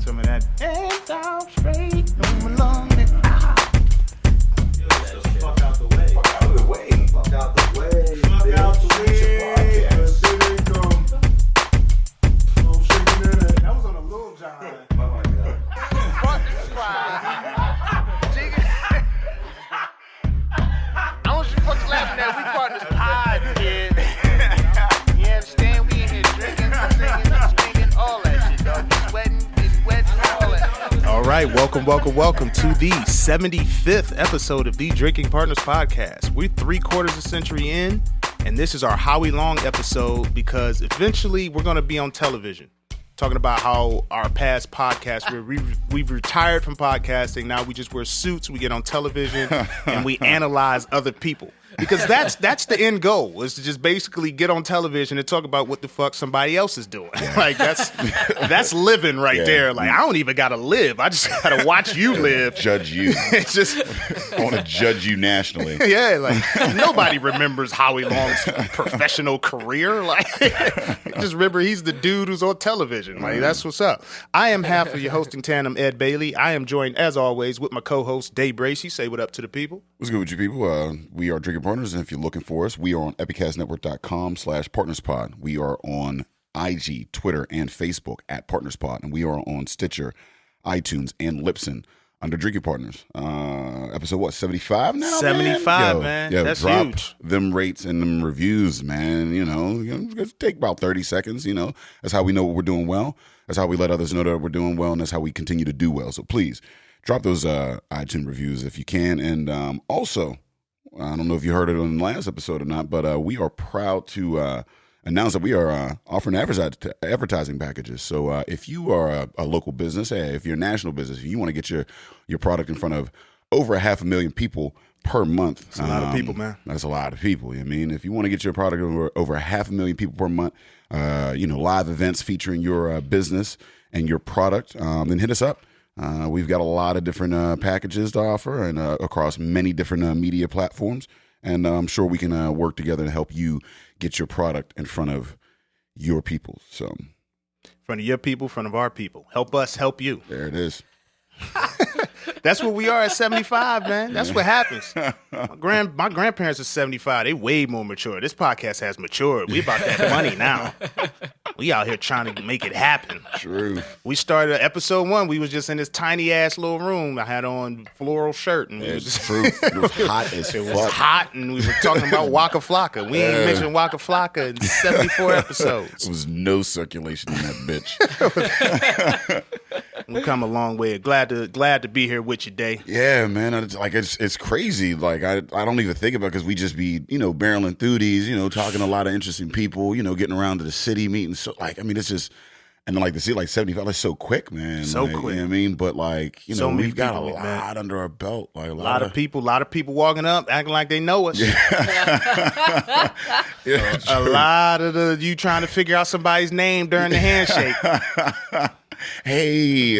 Some of that. Hands down straight, no lonely. Fuck out the way. Fuck out the way. Fuck out the way. Fuck out the way. That was on a little John. Oh my God. I want you fucking laughing at we partners pod, kid. You understand? We in here drinking, singing, all that shit, dog. You sweating, getting wet, all that. All right, welcome to the 75th episode of the Drinking Partners Podcast. We're 3/4 of a century in, and this is our Howie Long episode because eventually we're going to be on television. Talking about how our past podcasts, we've retired from podcasting. Now we just wear suits, we get on television, and we analyze other people. Because that's the end goal, is to just basically get on television and talk about what the fuck somebody else is doing. Like that's living right there. Like I don't even gotta live. I just gotta watch you live. Judge you. It's just I want to judge you nationally. yeah, like nobody remembers Howie Long's professional career. Like just remember he's the dude who's on television. Like that's what's up. I am half of your hosting tandem, Ed Bailey. I am joined as always with my co-host Dave Bracey. Say what up to the people. What's good with you people? We are Drinking Partners, and if you're looking for us, we are on epicastnetwork.com/partnerspod. We are on IG, Twitter, and Facebook at PartnersPod, and we are on Stitcher, iTunes, and Libsyn under Drinking Partners. Episode 75 now? 75, man. That's drop huge. Them rates and them reviews, man. It's take about 30 seconds. That's how we know we're doing well. That's how we let others know that we're doing well, and that's how we continue to do well. So please drop those iTunes reviews if you can, and also. I don't know if you heard it on the last episode or not, but we are proud to announce that we are offering advertising packages. So if you are a local business, if you're a national business, if you want to get your product in front of over 500,000 people per month. That's a lot of people, man. That's a lot of people. I mean, if you want to get your product over 500,000 people per month, live events featuring your business and your product, then hit us up. We've got a lot of different packages to offer and across many different media platforms. And I'm sure we can work together to help you get your product in front of your people. So, In front of your people, in front of our people. Help us help you. there it is. That's what we are at 75, man. That's what happens. My grandparents are 75. They way more mature. This podcast has matured. We about that money now. We out here trying to make it happen. True. We started episode 1. We was just in this tiny ass little room. I had on floral shirt, and It's true. It was hot as it fuck. was hot, and we were talking about Waka Flocka. We ain't mentioned Waka Flocka in 74 episodes. There was no circulation in that bitch. We've come a long way. Glad to be here with you, Day. Yeah, man. It's crazy. Like I don't even think about it because we just be barreling through these, talking to a lot of interesting people, getting around to the city meeting. So it's just, and then to see 75, that's so quick, man. So quick. quick. You know what I mean? But So many we've got a people, lot man. under our belt. Like a lot of people walking up, acting like they know us. Yeah, A lot of you trying to figure out somebody's name during the handshake. Hey,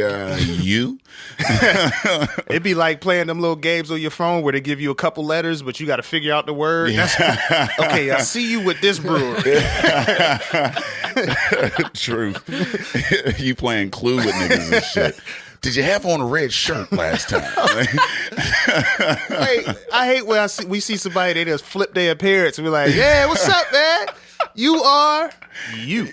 you? It'd be like playing them little games on your phone where they give you a couple letters, but you got to figure out the word. Okay, I see you with this brewer. True. You playing Clue with niggas and shit. Did you have on a red shirt last time? Wait, I hate when we see somebody, they just flip their appearance and be like, yeah, what's up, man? You are you.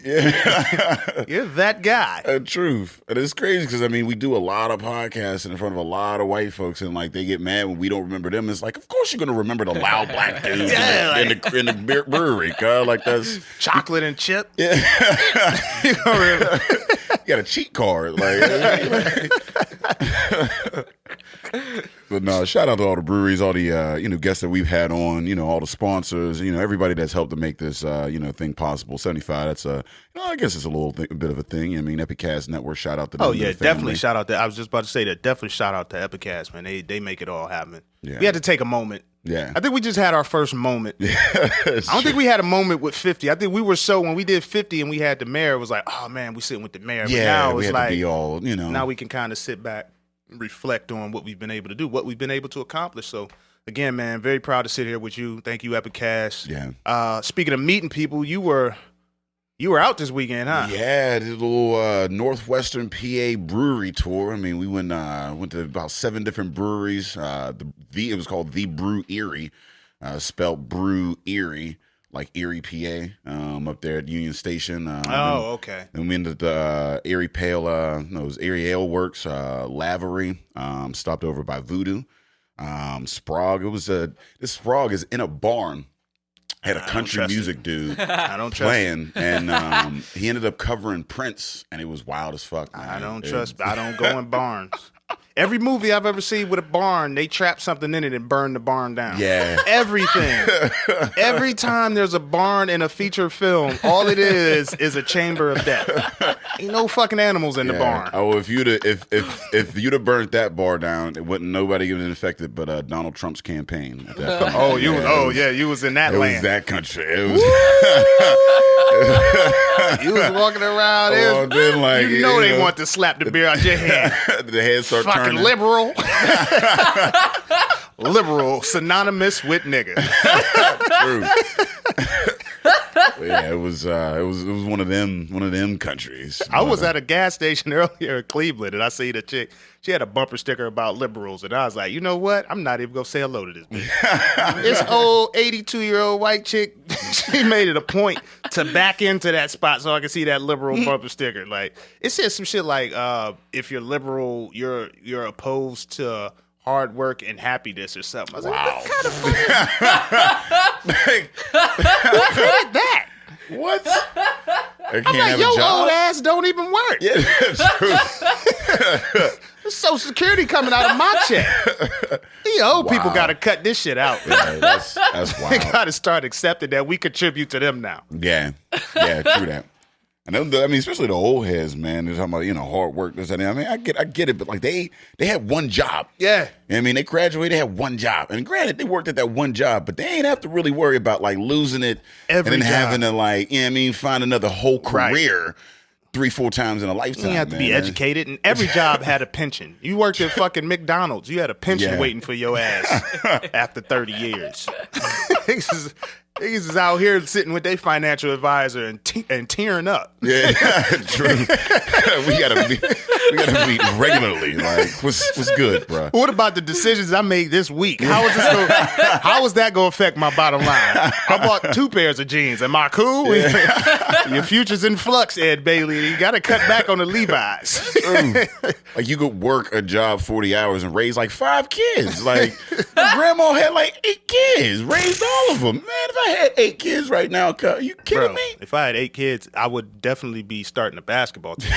You're that guy. Truth. And it's crazy because, we do a lot of podcasts in front of a lot of white folks, and they get mad when we don't remember them. It's like, of course you're going to remember the loud black dudes in the brewery, God. Like, that's chocolate and chip. Yeah. You got a cheat card. But no, shout out to all the breweries, all the guests that we've had on, all the sponsors, everybody that's helped to make this thing possible. 75, that's I guess it's a bit of a thing. Epicast Network, shout out to them. Oh yeah, definitely shout out to. I was just about to say that. Definitely shout out to Epicast, man. They make it all happen. Yeah. We had to take a moment. Yeah, I think we just had our first moment. Yeah, I don't think we had a moment with 50. I think we were when we did 50 and we had the mayor, it was like, oh man, we sitting with the mayor. But now we it's had like to be all, now we can kind of sit back, reflect on what we've been able to do, what we've been able to accomplish. So again, man, very proud to sit here with you. Thank you, Epicast. Yeah. Speaking of meeting people, you were You were out this weekend, huh? Yeah, did a little Northwestern PA brewery tour. I mean, we went to about 7 different breweries. It was called The Brew Erie, spelled Brew Erie, like Erie, PA, up there at Union Station. Okay. Then we ended the Erie Pale, it was Erie Ale Works, Lavery, stopped over by Voodoo, Sprague. This Sprague is in a barn. Had a country music dude I don't playing, and he ended up covering Prince, and it was wild as fuck, man. I don't go in barns. Every movie I've ever seen with a barn, they trap something in it and burn the barn down. Yeah. Everything. Every time there's a barn in a feature film, all it is a chamber of death. Ain't no fucking animals in the barn. Oh, if you'd have burnt that bar down, it wouldn't nobody would have been affected but Donald Trump's campaign at that point. You was in that It land. was that country. It was You was walking around. They want to slap the beer out your hand. the head start Fucking turning. liberal. Liberal, synonymous with nigga. True. Yeah, it was one of them countries. I was at a gas station earlier in Cleveland, and I seen a chick. She had a bumper sticker about liberals, and I was like, you know what? I'm not even gonna say hello to this bitch. This old 82-year-old white chick, she made it a point to back into that spot so I could see that liberal bumper sticker. Like, it says some shit like, if you're liberal, you're opposed to hard work and happiness or something. I was like, what kind of fucking who created that? What? I can't I'm like, have your a job. old ass don't even work. Yeah, that's true. There's Social Security coming out of my check. The old people got to cut this shit out. Yeah, that's They wild. got to start accepting that we contribute to them now. Yeah, true that. And especially the old heads, man. They're talking about hard work. This and that. I mean, I get it, but like they had one job. Yeah. You know what I mean, they graduated, they had one job, and granted, they worked at that one job, but they ain't have to really worry about like losing it Every and then job. having to like, find another whole career 3-4 times in a lifetime. You have to be man. educated, and every job had a pension. You worked at fucking McDonald's. You had a pension Yeah. waiting for your ass after 30 years. Niggas is out here sitting with their financial advisor and tearing up. Yeah, true. we gotta meet regularly. Like, what's good, bro? What about the decisions I made this week? How is that going to affect my bottom line? I bought 2 pairs of jeans. Am I cool? Your future's in flux, Ed Bailey. You got to cut back on the Levi's. Like, you could work a job 40 hours and raise like 5 kids. Like, my grandma had like 8 kids, raised all of them. Man, if I had 8 kids right now, are you kidding Bro, me? if I had 8 kids, I would definitely be starting a basketball team.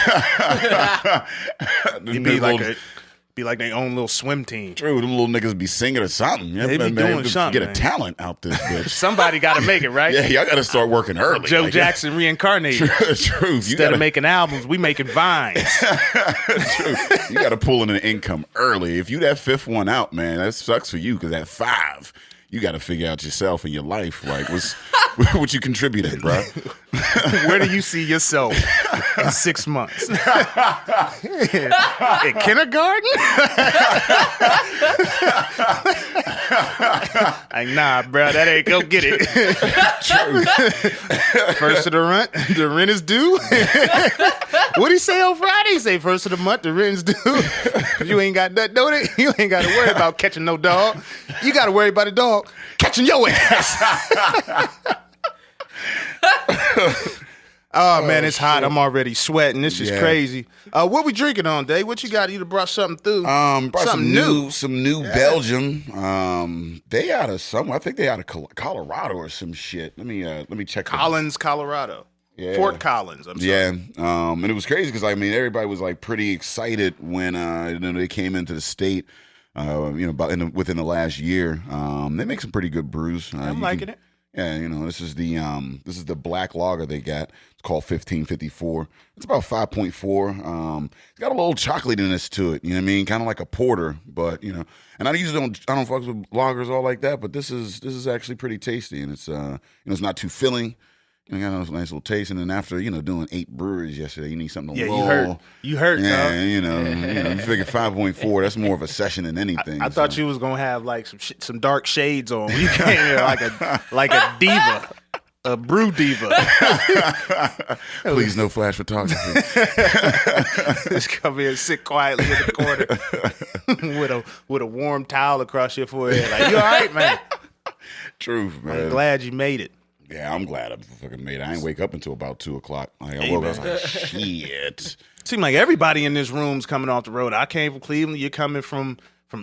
It'd be like their own little swim team. True, them little niggas be singing or something. They be doing something, Get a man. talent out this bitch. Somebody got to make it, right? Yeah, y'all got to start working early. Joe Like, Jackson reincarnated. True. Instead of making albums, we making vines. True. You got to pull in an income early. If you that 5th one out, man, that sucks for you because at 5, you got to figure out yourself and your life. Like, what you contributed, bro? Where do you see yourself in 6 months? In kindergarten? Like, nah, bro, that ain't go get it. First of the rent is due. What'd he say on Friday? He say first of the month, the rent's due. You ain't got nothing on it. You ain't got to worry about catching no dog. You got to worry about a dog catching your ass. Oh man, it's hot. I'm already sweating. This is crazy. What we drinking on, Dave? What you got? You brought something through? Brought something new. some new Belgium. They out of somewhere. I think they out of Colorado or some shit. Let me check. Collins, Colorado. Yeah. Fort Collins. I'm sorry. Yeah, and it was crazy because everybody was like pretty excited when they came into the state. Within the last year, they make some pretty good brews. I'm liking it. Yeah, this is the black lager they got. It's called 1554. It's about 5.4. It's got a little chocolatiness to it. You know what I mean? Kind of like a porter, but and I don't fuck with lagers all like that. But this is actually pretty tasty, and it's it's not too filling. Got a nice little taste, and then after doing 8 breweries yesterday, you need something to roll. You hurt. Yeah, you figure 5.4. That's more of a session than anything. I thought you was gonna have like some dark shades on. You came here like a diva. a brew diva. Please, no flash photography. Just come here and sit quietly in the corner with a warm towel across your forehead. Like, you all right, man? Truth, man. I'm glad you made it. Yeah, I'm glad I fucking made it. I didn't wake up until about 2 o'clock. Like, I woke up, I was like, shit. Seemed like everybody in this room's coming off the road. I came from Cleveland. You're coming from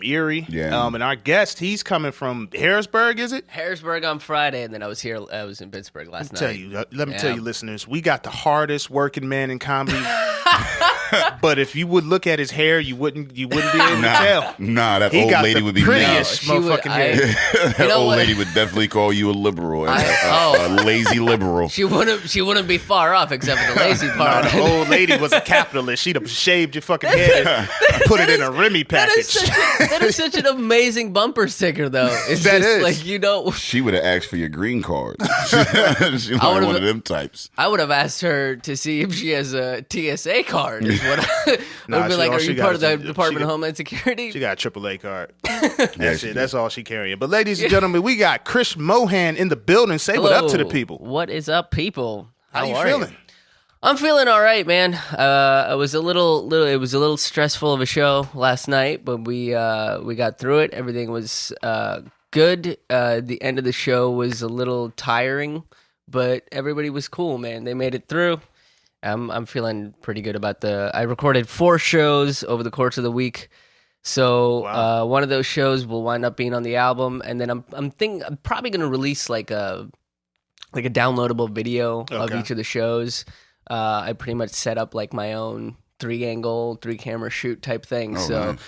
Erie. Yeah. And our guest, he's coming from Harrisburg, is it? Harrisburg on Friday, and then I was in Pittsburgh last night. Let me tell you, listeners, we got the hardest working man in comedy. But if you would look at his hair, you wouldn't be able to tell. Nah, that He old got lady the would be prettiest No, she would- motherfucking hair. That old lady would definitely call you a liberal, a lazy liberal. She wouldn't be far off, except for the lazy part. The old lady was a capitalist. She'd have shaved your fucking head and put it in a Remy package. That is such an amazing bumper sticker, though. It's That just is. like, you know. She would have asked for your green card. She like one of them types. I would have asked her to see if she has a TSA card. Is what I Nah, would be she- like, all are she you got part of is the a- Department she of got- Homeland Security? She got a AAA card. Yeah, That's she it. did. That's all she carrying. But ladies and gentlemen, we got Krish Mohan in the building. Say what up to the Hello. people. What is up, people? How you are feeling? I'm feeling all right, man. It was a little stressful of a show last night, but we got through it. Everything was good. The end of the show was a little tiring, but everybody was cool, man. They made it through. I'm feeling pretty good about I recorded 4 shows over the course of the week. So Wow. one of those shows will wind up being on the album, and then I'm probably gonna release like a downloadable video of Okay. each of the shows. I pretty much set up like my own 3-angle, 3-camera shoot type thing. Oh, So nice.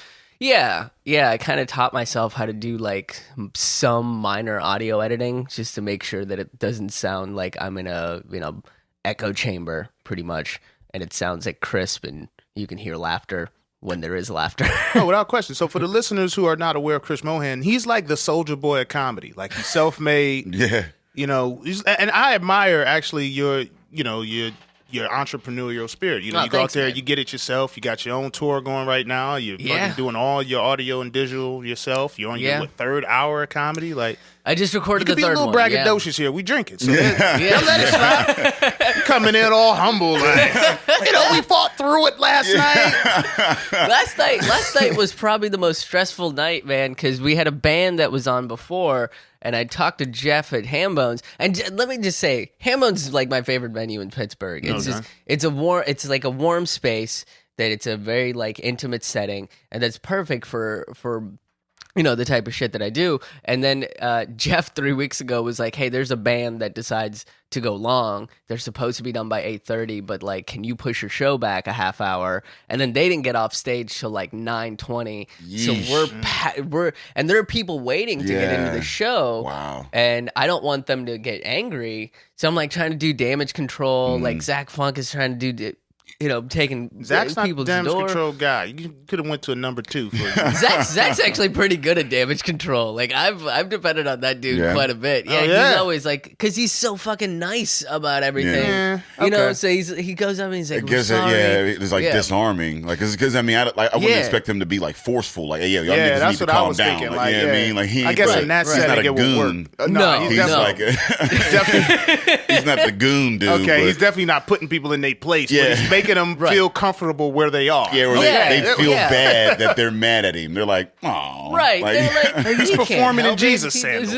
yeah, I kind of taught myself how to do like some minor audio editing just to make sure that it doesn't sound like I'm in a echo chamber pretty much, and it sounds like crisp and you can hear laughter when there is laughter. Oh, without question. So for the listeners who are not aware of Krish Mohan, he's like the soldier boy of comedy. Like, he's self-made. Yeah. You know, and I admire actually your entrepreneurial spirit. You know, Oh, you go thanks, out there, man. you get it yourself. You got your own tour going right now. You're Yeah. fucking doing all your audio and digital yourself. You're on Yeah. your 3rd hour of comedy. Like, I just you recorded can the be a third little one. Yeah. braggadocious here. We drinking. So Yeah. let it slide. You coming in all humble, like, we fought through it last night. Last night was probably the most stressful night, man, because we had a band that was on before, and I talked to Jeff at Hambones, and let me just say, Hambones is like my favorite venue in Pittsburgh. It's Okay. it's like a warm space that it's a very like intimate setting, and that's perfect for the type of shit that I do. And then Jeff 3 weeks ago was like, hey, there's a band that decides to go long. They're supposed to be done by 8:30, but like, can you push your show back a half hour? And then they didn't get off stage till like 9:20. So we're and there are people waiting to get into Yeah. the show. Wow. And I don't want them to get angry. So I'm like trying to do damage control. Like Zach Funk is trying to do taking Zach's not the people's damage door. control guy. You could have went to a number 2 for Zach's actually pretty good at damage control. Like I've depended on that dude Yeah. quite a bit. Yeah, yeah? he's always like, because he's so fucking nice about everything. Yeah, You know, okay. so he goes up and he's like, I guess "We're sorry." it's like Yeah. disarming. Like, because I mean, I wouldn't Yeah. expect him to be like forceful. Like, hey, y'all Yeah, niggas that's need to what I calm was down. thinking. Like, Like, you know what I yeah. mean? Like, he I ain't guess like, in that he's not setting a it would work. goon. No, he's He's definitely, like definitely he's not the goon dude. okay. but- He's definitely not putting people in their place, Yeah. but he's making them feel comfortable where they are. yeah, where Yeah, they feel yeah. bad that they're mad at him. They're like, oh, Right. Like, They're like, He's "He can't performing in help it." Jesus He- sandals.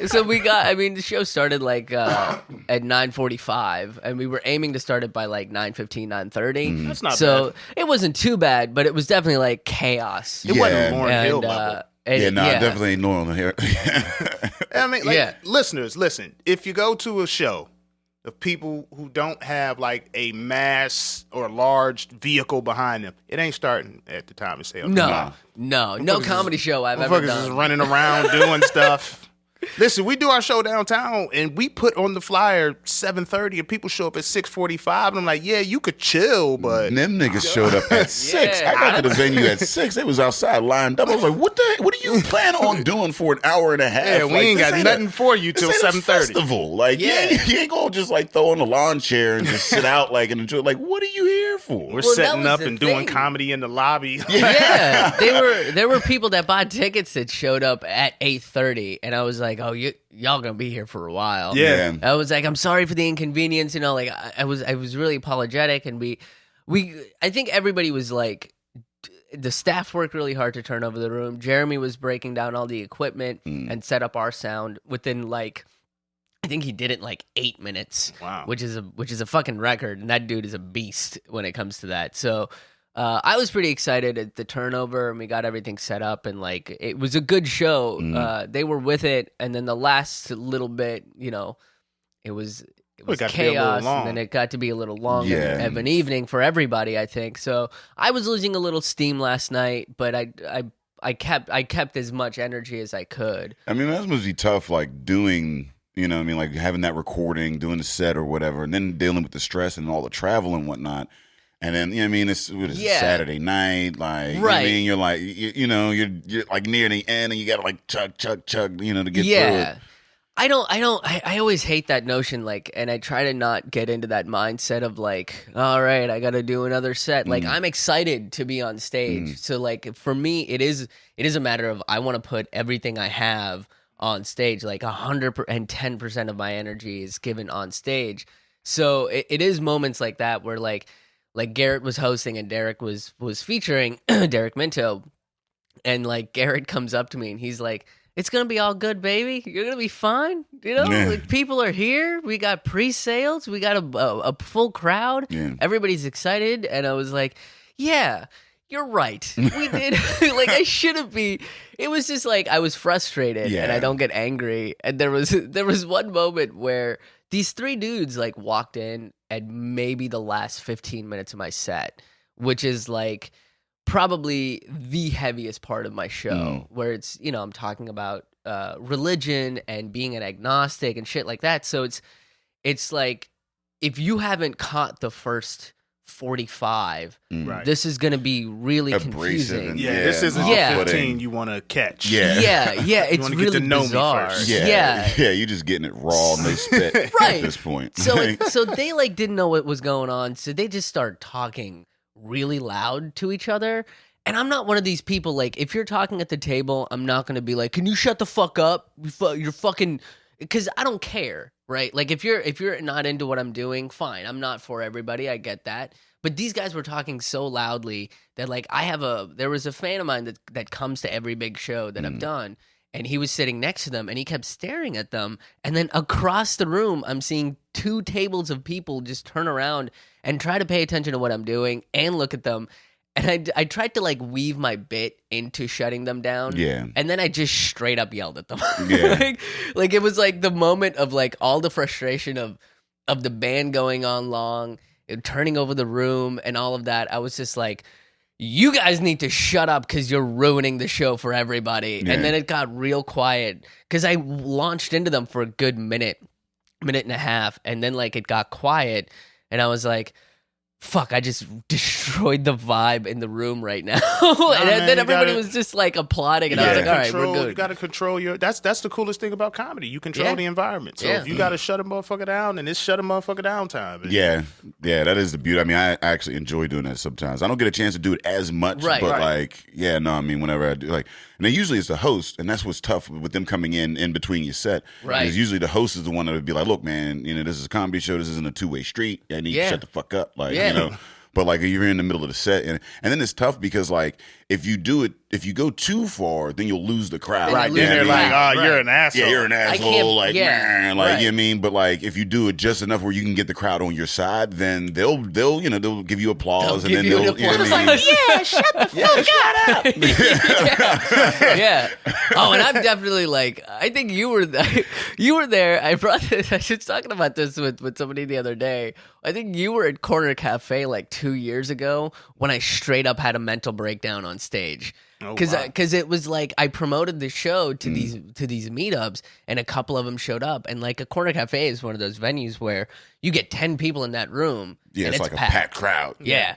So we got, I mean, the show started like at 9:45, and we were aiming to start it by like 9:15, 9:30. That's not so bad. it wasn't too bad, but it was definitely like chaos. It Yeah. wasn't Lauren Hill And, level. yeah, no, definitely ain't normal here. I mean, like, Yeah. listeners, listen. If you go to a show of people who don't have like a mass or large vehicle behind them, it ain't starting at the time of sale. No comedy show I've ever Motherfuckers is done. running around doing stuff. Listen, we do our show downtown, and we put on the flyer 7:30, and people show up at 6:45. And I'm like, yeah, you could chill, but And them niggas showed up at 6. I got to the venue at 6. They was outside lined up. I was like, what do you plan on doing for an hour and a half? yeah, we ain't got nothing for you till 7:30. Festival. Like, you ain't gonna just like throw on a lawn chair and just sit out like and enjoy. Like, what are you here for? We're Well, setting that up was the and doing thing. comedy in the lobby. Yeah, there were people that bought tickets that showed up at 8:30, and I was like, oh, y'all gonna be here for a while. Yeah. I was like, I'm sorry for the inconvenience. You know, like I was really apologetic, and I think everybody was like, the staff worked really hard to turn over the room. Jeremy was breaking down all the equipment and set up our sound within like, I think he did it in like 8 minutes. Wow. Which is a fucking record, and that dude is a beast when it comes to that. So I was pretty excited at the turnover, and we got everything set up, and like it was a good show. They were with it, and then the last little bit, you know, it was got to be a little chaos, long. and then it got to be a little longer Yeah. of an evening for everybody, I think. So I was losing a little steam last night, but I kept as much energy as I could. I mean, that must be tough, like doing, you know what I mean, like having that recording, doing the set or whatever, and then dealing with the stress and all the travel and whatnot. And then, you know what I mean, it's Saturday night, like, you know what I Right. mean, you're like, you know, you're like near the end and you got to like chug, you know, to get through it. I always hate that notion, like, and I try to not get into that mindset of like, all right, I got to do another set. Like, I'm excited to be on stage. So like, for me, it is a matter of, I want to put everything I have on stage. Like 110% of my energy is given on stage. So it is moments like that where like Garrett was hosting and Derek was featuring Derek Minto, and like Garrett comes up to me and he's like, it's gonna be all good, baby. You're gonna be fine. You know, Yeah. like, people are here. We got pre-sales. We got a full crowd. Yeah. Everybody's excited. And I was like, yeah, you're right. We did. Like, I shouldn't be. It was just like I was frustrated, and Yeah. I don't get angry. And there was one moment where these three dudes like walked in at maybe the last 15 minutes of my set, which is like probably the heaviest part of my show, where it's, you know, I'm talking about religion and being an agnostic and shit like that. So it's like, if you haven't caught the first 45, Right. this is going to be really Abrasive confusing. and- Yeah, this isn't Yeah. the 15 you want to catch. Yeah. Yeah, it's wanna get really to know me bizarre. first. Yeah. You're just getting it raw, no spit Right. at this point. So they like didn't know what was going on, so they just start talking really loud to each other. And I'm not one of these people, like, if you're talking at the table, I'm not going to be like, can you shut the fuck up? You're fucking, because I don't care, right? Like, if you're not into what I'm doing, fine. I'm not for everybody. I get that. But these guys were talking so loudly that, like, there was a fan of mine that comes to every big show that I've done, and he was sitting next to them, and he kept staring at them. And then across the room, I'm seeing 2 tables of people just turn around and try to pay attention to what I'm doing and look at them. And I tried to like weave my bit into shutting them down. Yeah. And then I just straight up yelled at them. Yeah. like it was like the moment of like all the frustration of the band going on long, turning over the room and all of that. I was just like, you guys need to shut up because you're ruining the show for everybody. Yeah. And then it got real quiet because I launched into them for a good minute and a half. And then like it got quiet and I was like, fuck, I just destroyed the vibe in the room right now. And man, then you everybody gotta- was just like applauding, and I was like, all right, we're You good. got to control your. That's the coolest thing about comedy. You control Yeah. the environment. So Yeah. if you got to shut a motherfucker down, then it's shut a motherfucker down time. Yeah, that is the beauty. I mean, I actually enjoy doing that sometimes. I don't get a chance to do it as much, Right. but Right. like, yeah, no, I mean, whenever I do, like, and then usually it's the host, and that's what's tough with them coming in between your set. Right. Because usually the host is the one that would be like, look, man, you know, this is a comedy show. This isn't a two-way street. I need Yeah. to shut the fuck up, like, Yeah. you know. But like, if you're in the middle of the set, and then it's tough because like, if you go too far, then you'll lose the crowd. Then Right. you Then lose they're the like, crowd. oh, you're Right. an asshole. Yeah, you're an can't- asshole. Like, yeah, man, like, right. you know what I mean? But like, if you do it just enough where you can get the crowd on your side, then they'll give you applause, They'll and then give you an they'll, you know what I applause. mean? Yeah, shut the fuck up. Yeah. Oh, and I'm definitely like, I think you were there. I brought this. I was talking about this with somebody the other day. I think you were at Corner Cafe like 2 years ago when I straight up had a mental breakdown on stage. Oh, because wow. it was like I promoted the show to these meetups, and a couple of them showed up, and like a corner cafe is one of those venues where you get 10 people in that room. Yeah, and it's like a packed crowd. Yeah.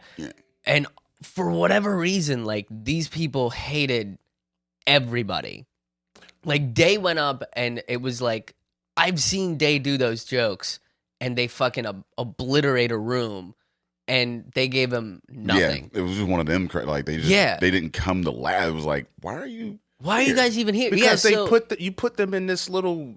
And for whatever reason, like these people hated everybody. Like Day went up, and it was like I've seen Day do those jokes, and they fucking obliterate a room. And they gave him nothing. Yeah, it was just one of them. Like they didn't come to laugh. It was like, why are you guys even here? Because you put them in this little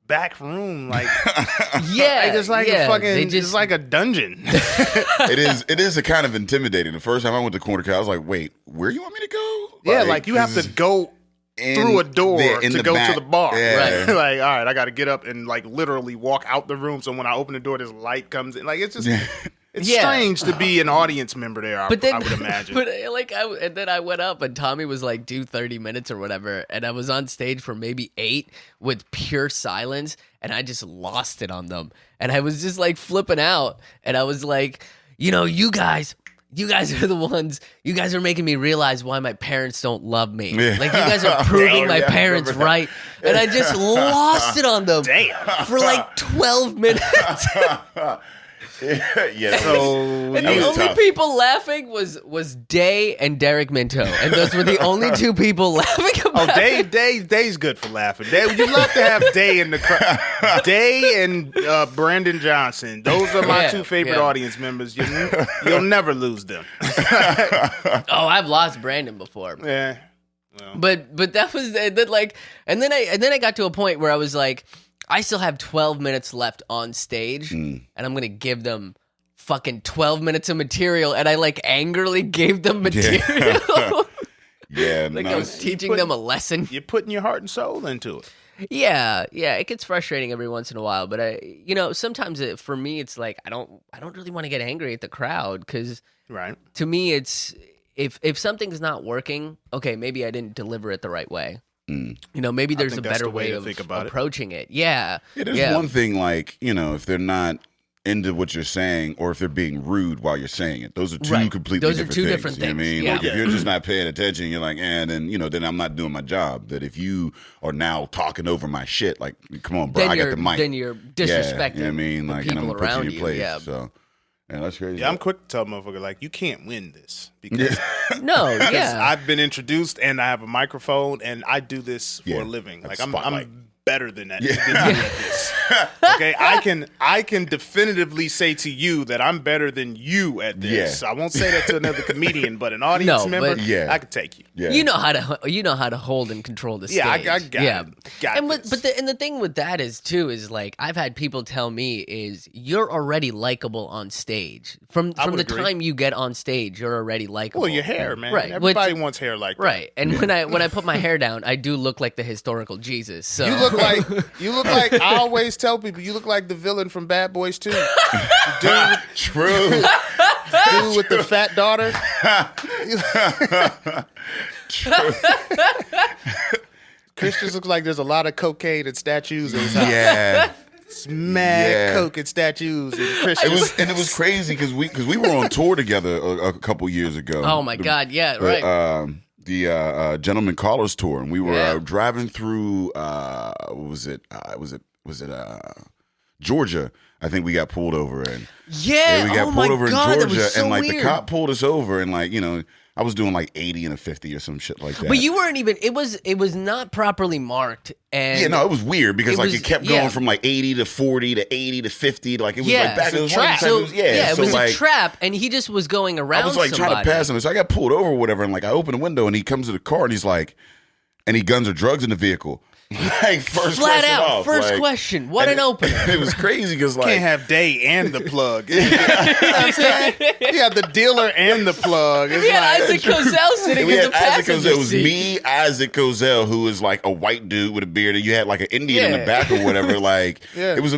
back room, like it's like a fucking, it's like a dungeon. It is a kind of intimidating. The first time I went to Corner Cat, I was like, wait, where you want me to go? Like you have to go through a door to go to the bar. Yeah. Right. Like, all right, I got to get up and like literally walk out the room. So when I open the door, this light comes in. Like it's just. It's strange to be an audience member there, I would imagine. But and then I went up, and Tommy was like, do 30 minutes or whatever, and I was on stage for maybe 8 with pure silence, and I just lost it on them. And I was just like flipping out, and I was like, you guys are the ones, you guys are making me realize why my parents don't love me. Yeah. Like, you guys are proving my parents right. And I just lost it on them for like 12 minutes. Yeah. So And the only people laughing was Day and Derek Minto, and those were the only 2 people laughing about it. Day's good for laughing. You love to have Day in the crowd. Day and Brandon Johnson. Those are my 2 favorite audience members. You'll never lose them. Oh, I've lost Brandon before. Yeah. Well. But that was and then I got to a point where I was like, I still have 12 minutes left on stage, and I'm gonna give them fucking 12 minutes of material, and I like angrily gave them material. Yeah, like I was teaching them a lesson. You're putting your heart and soul into it. Yeah, it gets frustrating every once in a while, but sometimes for me it's like I don't really want to get angry at the crowd, because to me it's if something's not working, okay, maybe I didn't deliver it the right way. Maybe there's a better way of approaching it. Yeah. It is one thing, like, if they're not into what you're saying, or if they're being rude while you're saying it. Those are two completely different things. You know what I mean? Yeah. Like, if you're just not paying attention, you're like, then I'm not doing my job. That if you are now talking over my shit, like, come on, bro, I got the mic. Then you're disrespecting you know what I mean? Like, the and I'm people gonna put around you in your place. Yeah. So, yeah, that's crazy. Yeah, I'm quick to tell motherfucker, like, you can't win this. Because I've been introduced, and I have a microphone, and I do this for a living. Like, I'm better than that. Than you at this. Okay, I can definitively say to you that I'm better than you at this. Yeah. I won't say that to another comedian, but an audience member, I could take you. Yeah. You know how to hold and control the stage. Yeah, I got it. The thing with that is like, I've had people tell me is you're already likable on stage. From the time you get on stage, you're already likable. Well, your hair, man. Right. Everybody wants hair like that. Right. And when I put my hair down, I do look like the historical Jesus. So you look like I always tell people, you look like the villain from Bad Boys 2. True. Dude with the fat daughter. Chris just looks like there's a lot of cocaine and statues in his house. Yeah. It's mad coke and statues. And Chris it was crazy because we were on tour together a couple years ago. Oh my God! Yeah, right. The Gentleman Callers tour, and we were driving through. What was it? Was it Georgia? I think we got pulled over, and we got pulled over in Georgia, so and like weird. the cop pulled us over, and like I was doing like 80 and a 50 or some shit like that. But you weren't even. It was not properly marked, and it was weird because it kept going from like 80 to 40 to 80 to 50. Like it was like back in the trap. It was like, a trap, and he just was going around. I was like somebody. trying to pass him, so I got pulled over or whatever, and like I open the window, and he comes to the car, and he's like, any guns or drugs in the vehicle? Like first flat question out, off, first like, question. What an opener! It was crazy because like can't have Day and the plug. You know what I'm saying? You have the dealer and the plug. It's we had Isaac Cozell sitting in the passenger seat. It was me, Isaac Cozell, who was like a white dude with a beard, and you had like an Indian in the back or whatever. Like it was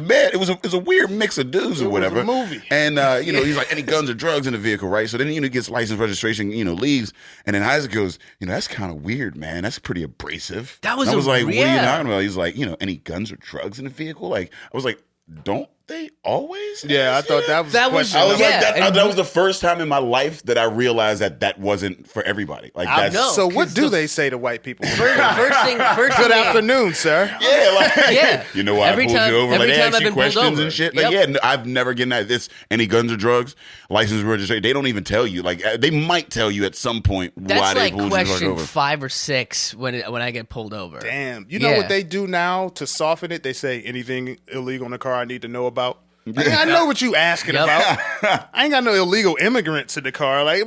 a weird mix of dudes or whatever. It was a movie. And he's like, any guns or drugs in the vehicle, right? So then he gets license registration, leaves, and then Isaac goes, that's kind of weird, man. That's pretty abrasive. That was I was like, what are you talking about? He's like, any guns or drugs in the vehicle? Like I was like, don't they always? Yeah, I thought that was That the was- question. I was Yeah, like, and that was the first time in my life that I realized that wasn't for everybody. Like that's know. So what 'cause do the- they say to white people? First thing. Good afternoon, sir. yeah, like Yeah. you know why Every I pulled time- you over? every Like they time ask I've you been pulled questions over. and shit. Yep. Like yeah, I've never getting that. This any guns or drugs, license registration. They don't even tell you. Like they might tell you at some point why That's they like pulled you the fuck question over. 5 or 6 when I get pulled over. Damn. You know Yeah. what they do now to soften it? They say anything illegal in the car I need to know about. I know what you asking Yep. about. I ain't got no illegal immigrants in the car. Like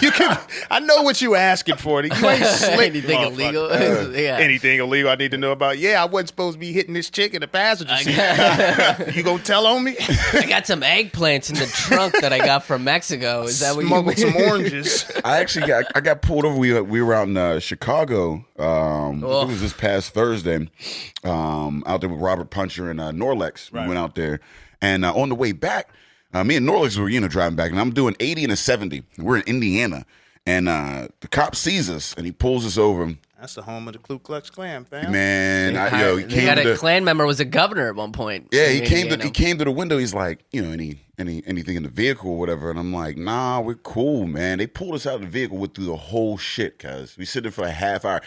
you can. I know what you asking for. You ain't slick. Anything motherfucker. illegal? Yeah. Anything illegal I need to know about? Yeah, I wasn't supposed to be hitting this chick in the passenger seat. You gonna tell on me? I got some eggplants in the trunk that I got from Mexico. Is that what you Smuggled mean? some oranges. I actually got pulled over. We were out in Chicago. I think it was this past Thursday. Out there with Robert Puncher and Norlex. We went out there, and on the way back, me and Norlex were driving back, and I'm doing 80 and a 70. We're in Indiana, and the cop sees us, and he pulls us over. That's the home of the Ku Klux Klan, fam. Man, he They came got to a Klan member was a governor at one point. Yeah, in Indiana. he came to the window. He's like, anything in the vehicle or whatever. And I'm like, nah, we're cool, man. They pulled us out of the vehicle, went through the whole shit, cuz we sit there for a half hour.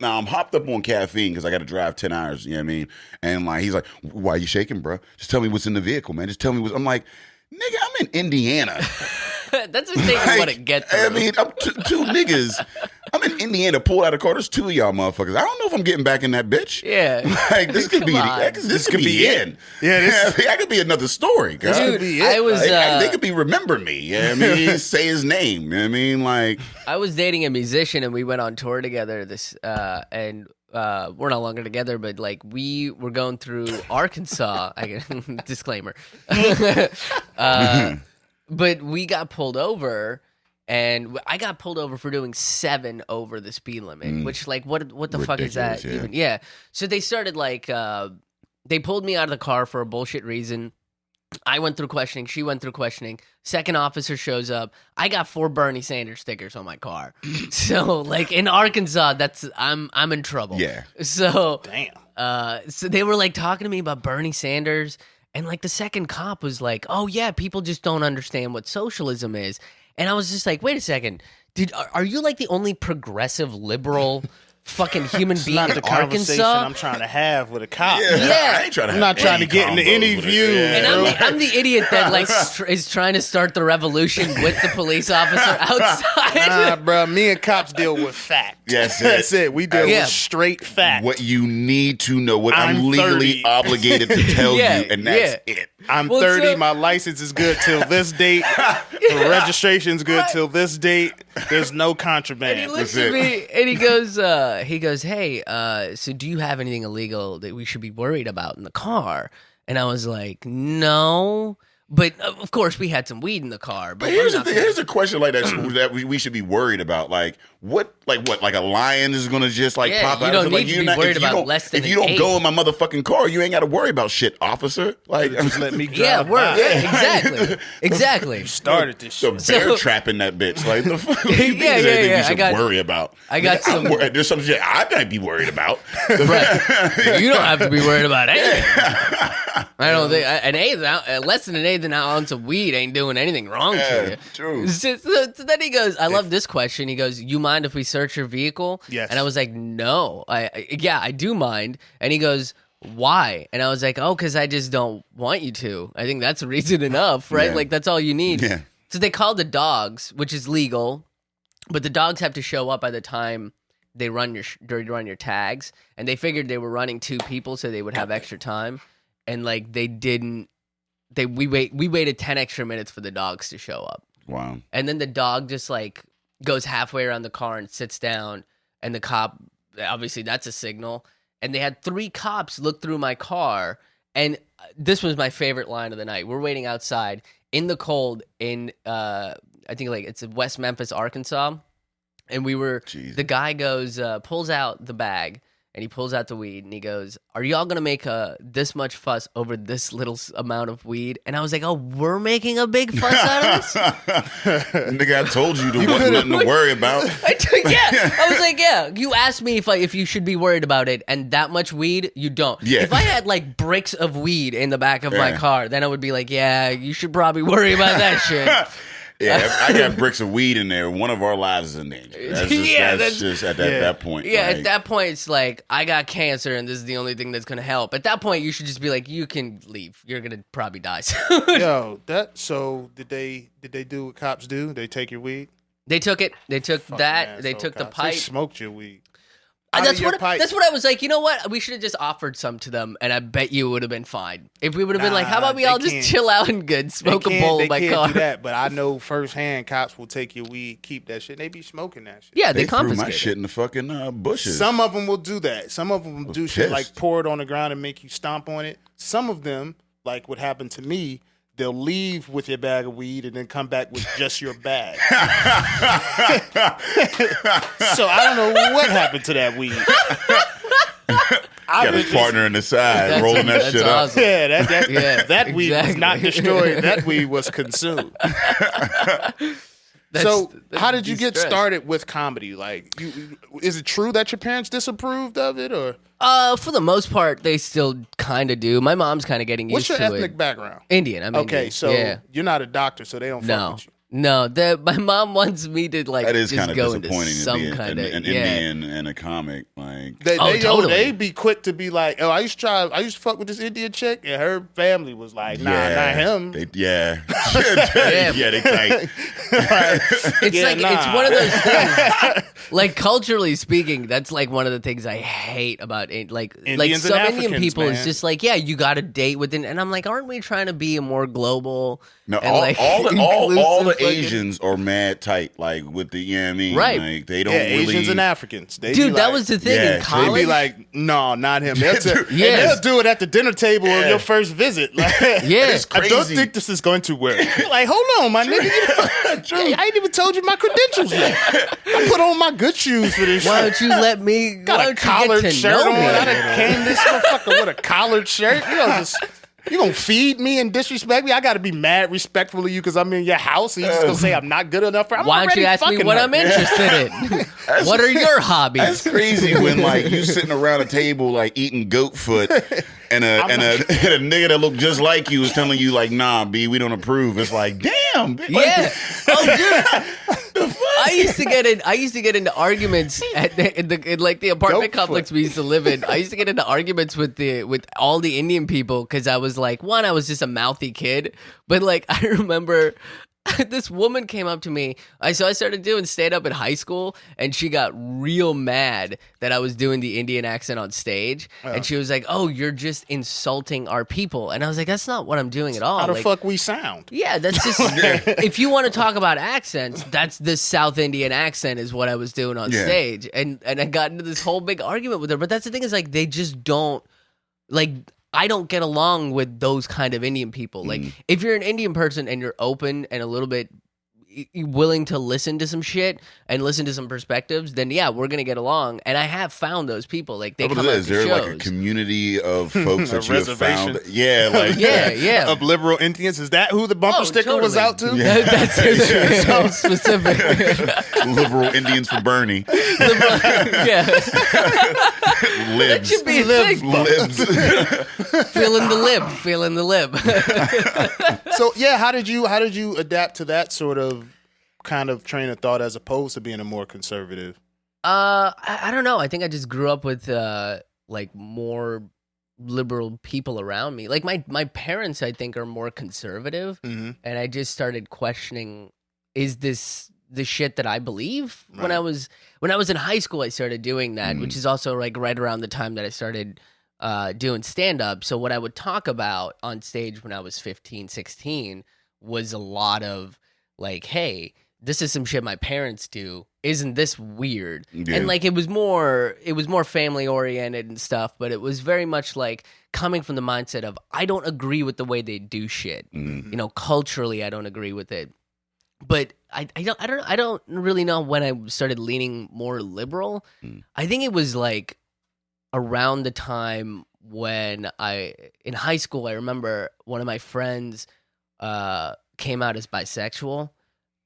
I'm hopped up on caffeine because I got to drive 10 hours. You know what I mean? And like, he's like, why are you shaking, bro? Just tell me what's in the vehicle, man. Just tell me what's. I'm like, nigga, I'm in Indiana. That's the thing I want to get through. I mean, I'm two niggas. I'm in Indiana, pulled out of the car. There's 2 of y'all motherfuckers. I don't know if I'm getting back in that bitch. Yeah. Like, this could be Come on. this could be in. Yeah, this- that could be another story, guys. could be it. I was They could be remember me. You know what I mean? Say his name. You know what I mean? Like, I was dating a musician and we went on tour together and we're no longer together, but like we were going through Arkansas. Disclaimer. But we got pulled over, and I got pulled over for doing 7 over the speed limit, which like what the fuck is that Ridiculous, yeah. even? Yeah. So they started like they pulled me out of the car for a bullshit reason. I went through questioning. She went through questioning. Second officer shows up. I got 4 Bernie Sanders stickers on my car. So like in Arkansas, I'm in trouble. yeah. So Damn. so they were like talking to me about Bernie Sanders, and like the second cop was like, "Oh yeah, people just don't understand what socialism is." And I was just like, "Wait a second, are you like the only progressive liberal fucking human being Not in the conversation Arkansas?" I'm trying to have with a cop. Yeah. I ain't trying to. I'm not trying to get into any view. And I'm the idiot that like is trying to start the revolution with the police officer outside. Nah, bro. Me and cops deal with fact. Yes, That's it. We deal Yeah. with straight fact. What you need to know, what I'm I'm legally 30. obligated to tell Yeah, you, and that's yeah. it. I'm Well, 30. so- My license is good till this date. The registration's good till this date. There's no And he contraband. looks That's at me and he goes, "Hey, so do you have anything illegal that we should be worried about in the car?" And I was like, "No." But of course, we had some weed in the car. But But here's we're the not thing. gonna- Here's a question like that that we should be worried about. Like what? Like a lion is gonna just like Yeah, pop you out. don't So, like, need to you're be not- worried if you about don't- less than If you an don't go 8. in my motherfucking car, you ain't got to worry about shit, officer. Like Just let me drive. Yeah, by. word. Exactly. Started this some shit. bear trapping that bitch. Like the fuck? You think Yeah, there's yeah, anything yeah. you should I got- worry about? I got I'm some- worried. There's some shit I might be worried about. Right. You don't have to be worried about anything. I don't think less than an eighth of an ounce of weed ain't doing anything wrong to Yeah, you. true. So then he goes, I love this question. He goes, "You mind if we search your vehicle?" Yes. And I was like, "No, I do mind." And he goes, "Why?" And I was like, "Oh, because I just don't want you to. I think that's reason enough, right? Yeah. Like that's all you need." Yeah. So they called the dogs, which is legal, but the dogs have to show up by the time they run your tags, and they figured they were running 2 people so they would have extra time, and like they didn't. We waited 10 extra minutes for the dogs to show up, Wow. and then the dog just like goes halfway around the car and sits down, and the cop, obviously that's a signal, and they had 3 cops look through my car, and this was my favorite line of the night. We're waiting outside in the cold in I think like it's West Memphis, Arkansas. And we were, Jesus. the guy goes, pulls out the bag, and he pulls out the weed and he goes, "Are y'all gonna make this much fuss over this little amount of weed?" And I was like, "Oh, we're making a big fuss out of this." Nigga, I told you there wasn't nothing to worry about. I was like, "Yeah." You asked me if you should be worried about it, and that much weed, you don't. Yeah. If I had like bricks of weed in the back of my car, then I would be like, "Yeah, you should probably worry about that shit." Yeah, if I got bricks of weed in there, one of our lives is in danger. That's just at that point. Yeah, like, at that point, it's like, I got cancer and this is the only thing that's going to help. At that point, you should just be like, you can leave. You're going to probably die soon. Yo, so did they do what cops do? They take your weed? They took it. They took that. They took the cops. pipe. They smoked your weed. That's what I was like, you know what? We should have just offered some to them, and I bet you it would have been fine. If we would have been like, how about we all just chill out and good, smoke a bowl in my car? They can't do that, but I know firsthand cops will take your weed, keep that shit. They be smoking that shit. Yeah, they threw confiscate my shit in the fucking bushes. Some of them will do that. Some of them do shit pissed. like pour it on the ground and make you stomp on it. Some of them, like what happened to me, they'll leave with your bag of weed and then come back with just your bag. So I don't know what happened to that weed. Got his partner in the side rolling that shit up. awesome. Yeah, that weed was exactly. not destroyed. That weed was consumed. So how did you get started with comedy? Like, is it true that your parents disapproved of it, or? For the most part, they still kind of do. My mom's kind of getting used to it. What's your ethnic background? Indian. I'm Okay, Indian. so yeah. you're not a doctor, so they don't fuck with you. No, my mom wants me to like That is just kind of go into disappointing to some be kind of an Indian and a comic. Like totally. They be quick to be like, oh, I used to fuck with this Indian chick, and her family was like, nah, not him. They tight. It's one of those things. Like culturally speaking, that's like one of the things I hate about it. Like Indians some and Indian Africans, people man. is just like, yeah, you got to date within, and I'm like, aren't we trying to be a more global? No, and, like, all the inclusive fucking- Asians are mad tight, like with the, you know what I mean? Right. Like they don't Yeah, really. Asians and Africans. They Dude, be that like, was the thing Yeah, in they college. They be like, no, not him. They'll Yes. they'll do it at the dinner table on your first visit. Like, Yes. I don't crazy. think this is going to work. Like, hold on, my nigga. I ain't even told you my credentials yet. I put on my good shoes for this Why shit. don't you let me? Got why a don't you collared get to shirt know on. me? I done came this motherfucker with a collared shirt. You gonna feed me and disrespect me? I gotta be mad respectful of you because I'm in your house and you just gonna say I'm not good enough for. Why don't you ask me what I'm interested in? What are your hobbies? That's crazy when like you sitting around a table like eating goat foot and a nigga that look just like you is telling you like, nah, B, we don't approve. It's like, damn. Like, Yeah. Oh, dude. I used to get into arguments in the apartment complex we used to live in. I used to get into arguments with all the Indian people because I was like, one, I was just a mouthy kid, but like I remember this woman came up to me. So I started doing stand up in high school, and she got real mad that I was doing the Indian accent on stage, and she was like, "Oh, you're just insulting our people," and I was like, "That's not what I'm doing at all." How the Like, fuck we sound? yeah, that's just if you want to talk about accents, that's the South Indian accent is what I was doing on stage, and I got into this whole big argument with her. But that's the thing is like they just don't like. I don't get along with those kind of Indian people. Like if you're an Indian person and you're open and a little bit willing to listen to some shit and listen to some perspectives, then yeah, we're gonna get along. And I have found those people. Like they come out to is there shows. like a community of folks that you have reservation. found? Yeah, like yeah. Of liberal Indians. Is that who the bumper sticker was out to? Yeah. That's specific. liberal Indians for Bernie. Yeah. That Libs. should be a thing. Libs. Feeling the lib. So yeah, how did you adapt to that sort of kind of train of thought as opposed to being a more conservative? I don't know. I think I just grew up with like more liberal people around me. Like my parents, I think, are more conservative, and I just started questioning: is this the shit that I believe? Right. When I was in high school, I started doing that, which is also like right around the time that I started doing stand-up. So what I would talk about on stage when I was 15, 16 was a lot of like, hey, this is some shit my parents do. Isn't this weird? Yeah. And like it was more family oriented and stuff, but it was very much like coming from the mindset of I don't agree with the way they do shit. You know, culturally I don't agree with it. But I don't really know when I started leaning more liberal. I think it was like around the time when in high school, I remember one of my friends came out as bisexual,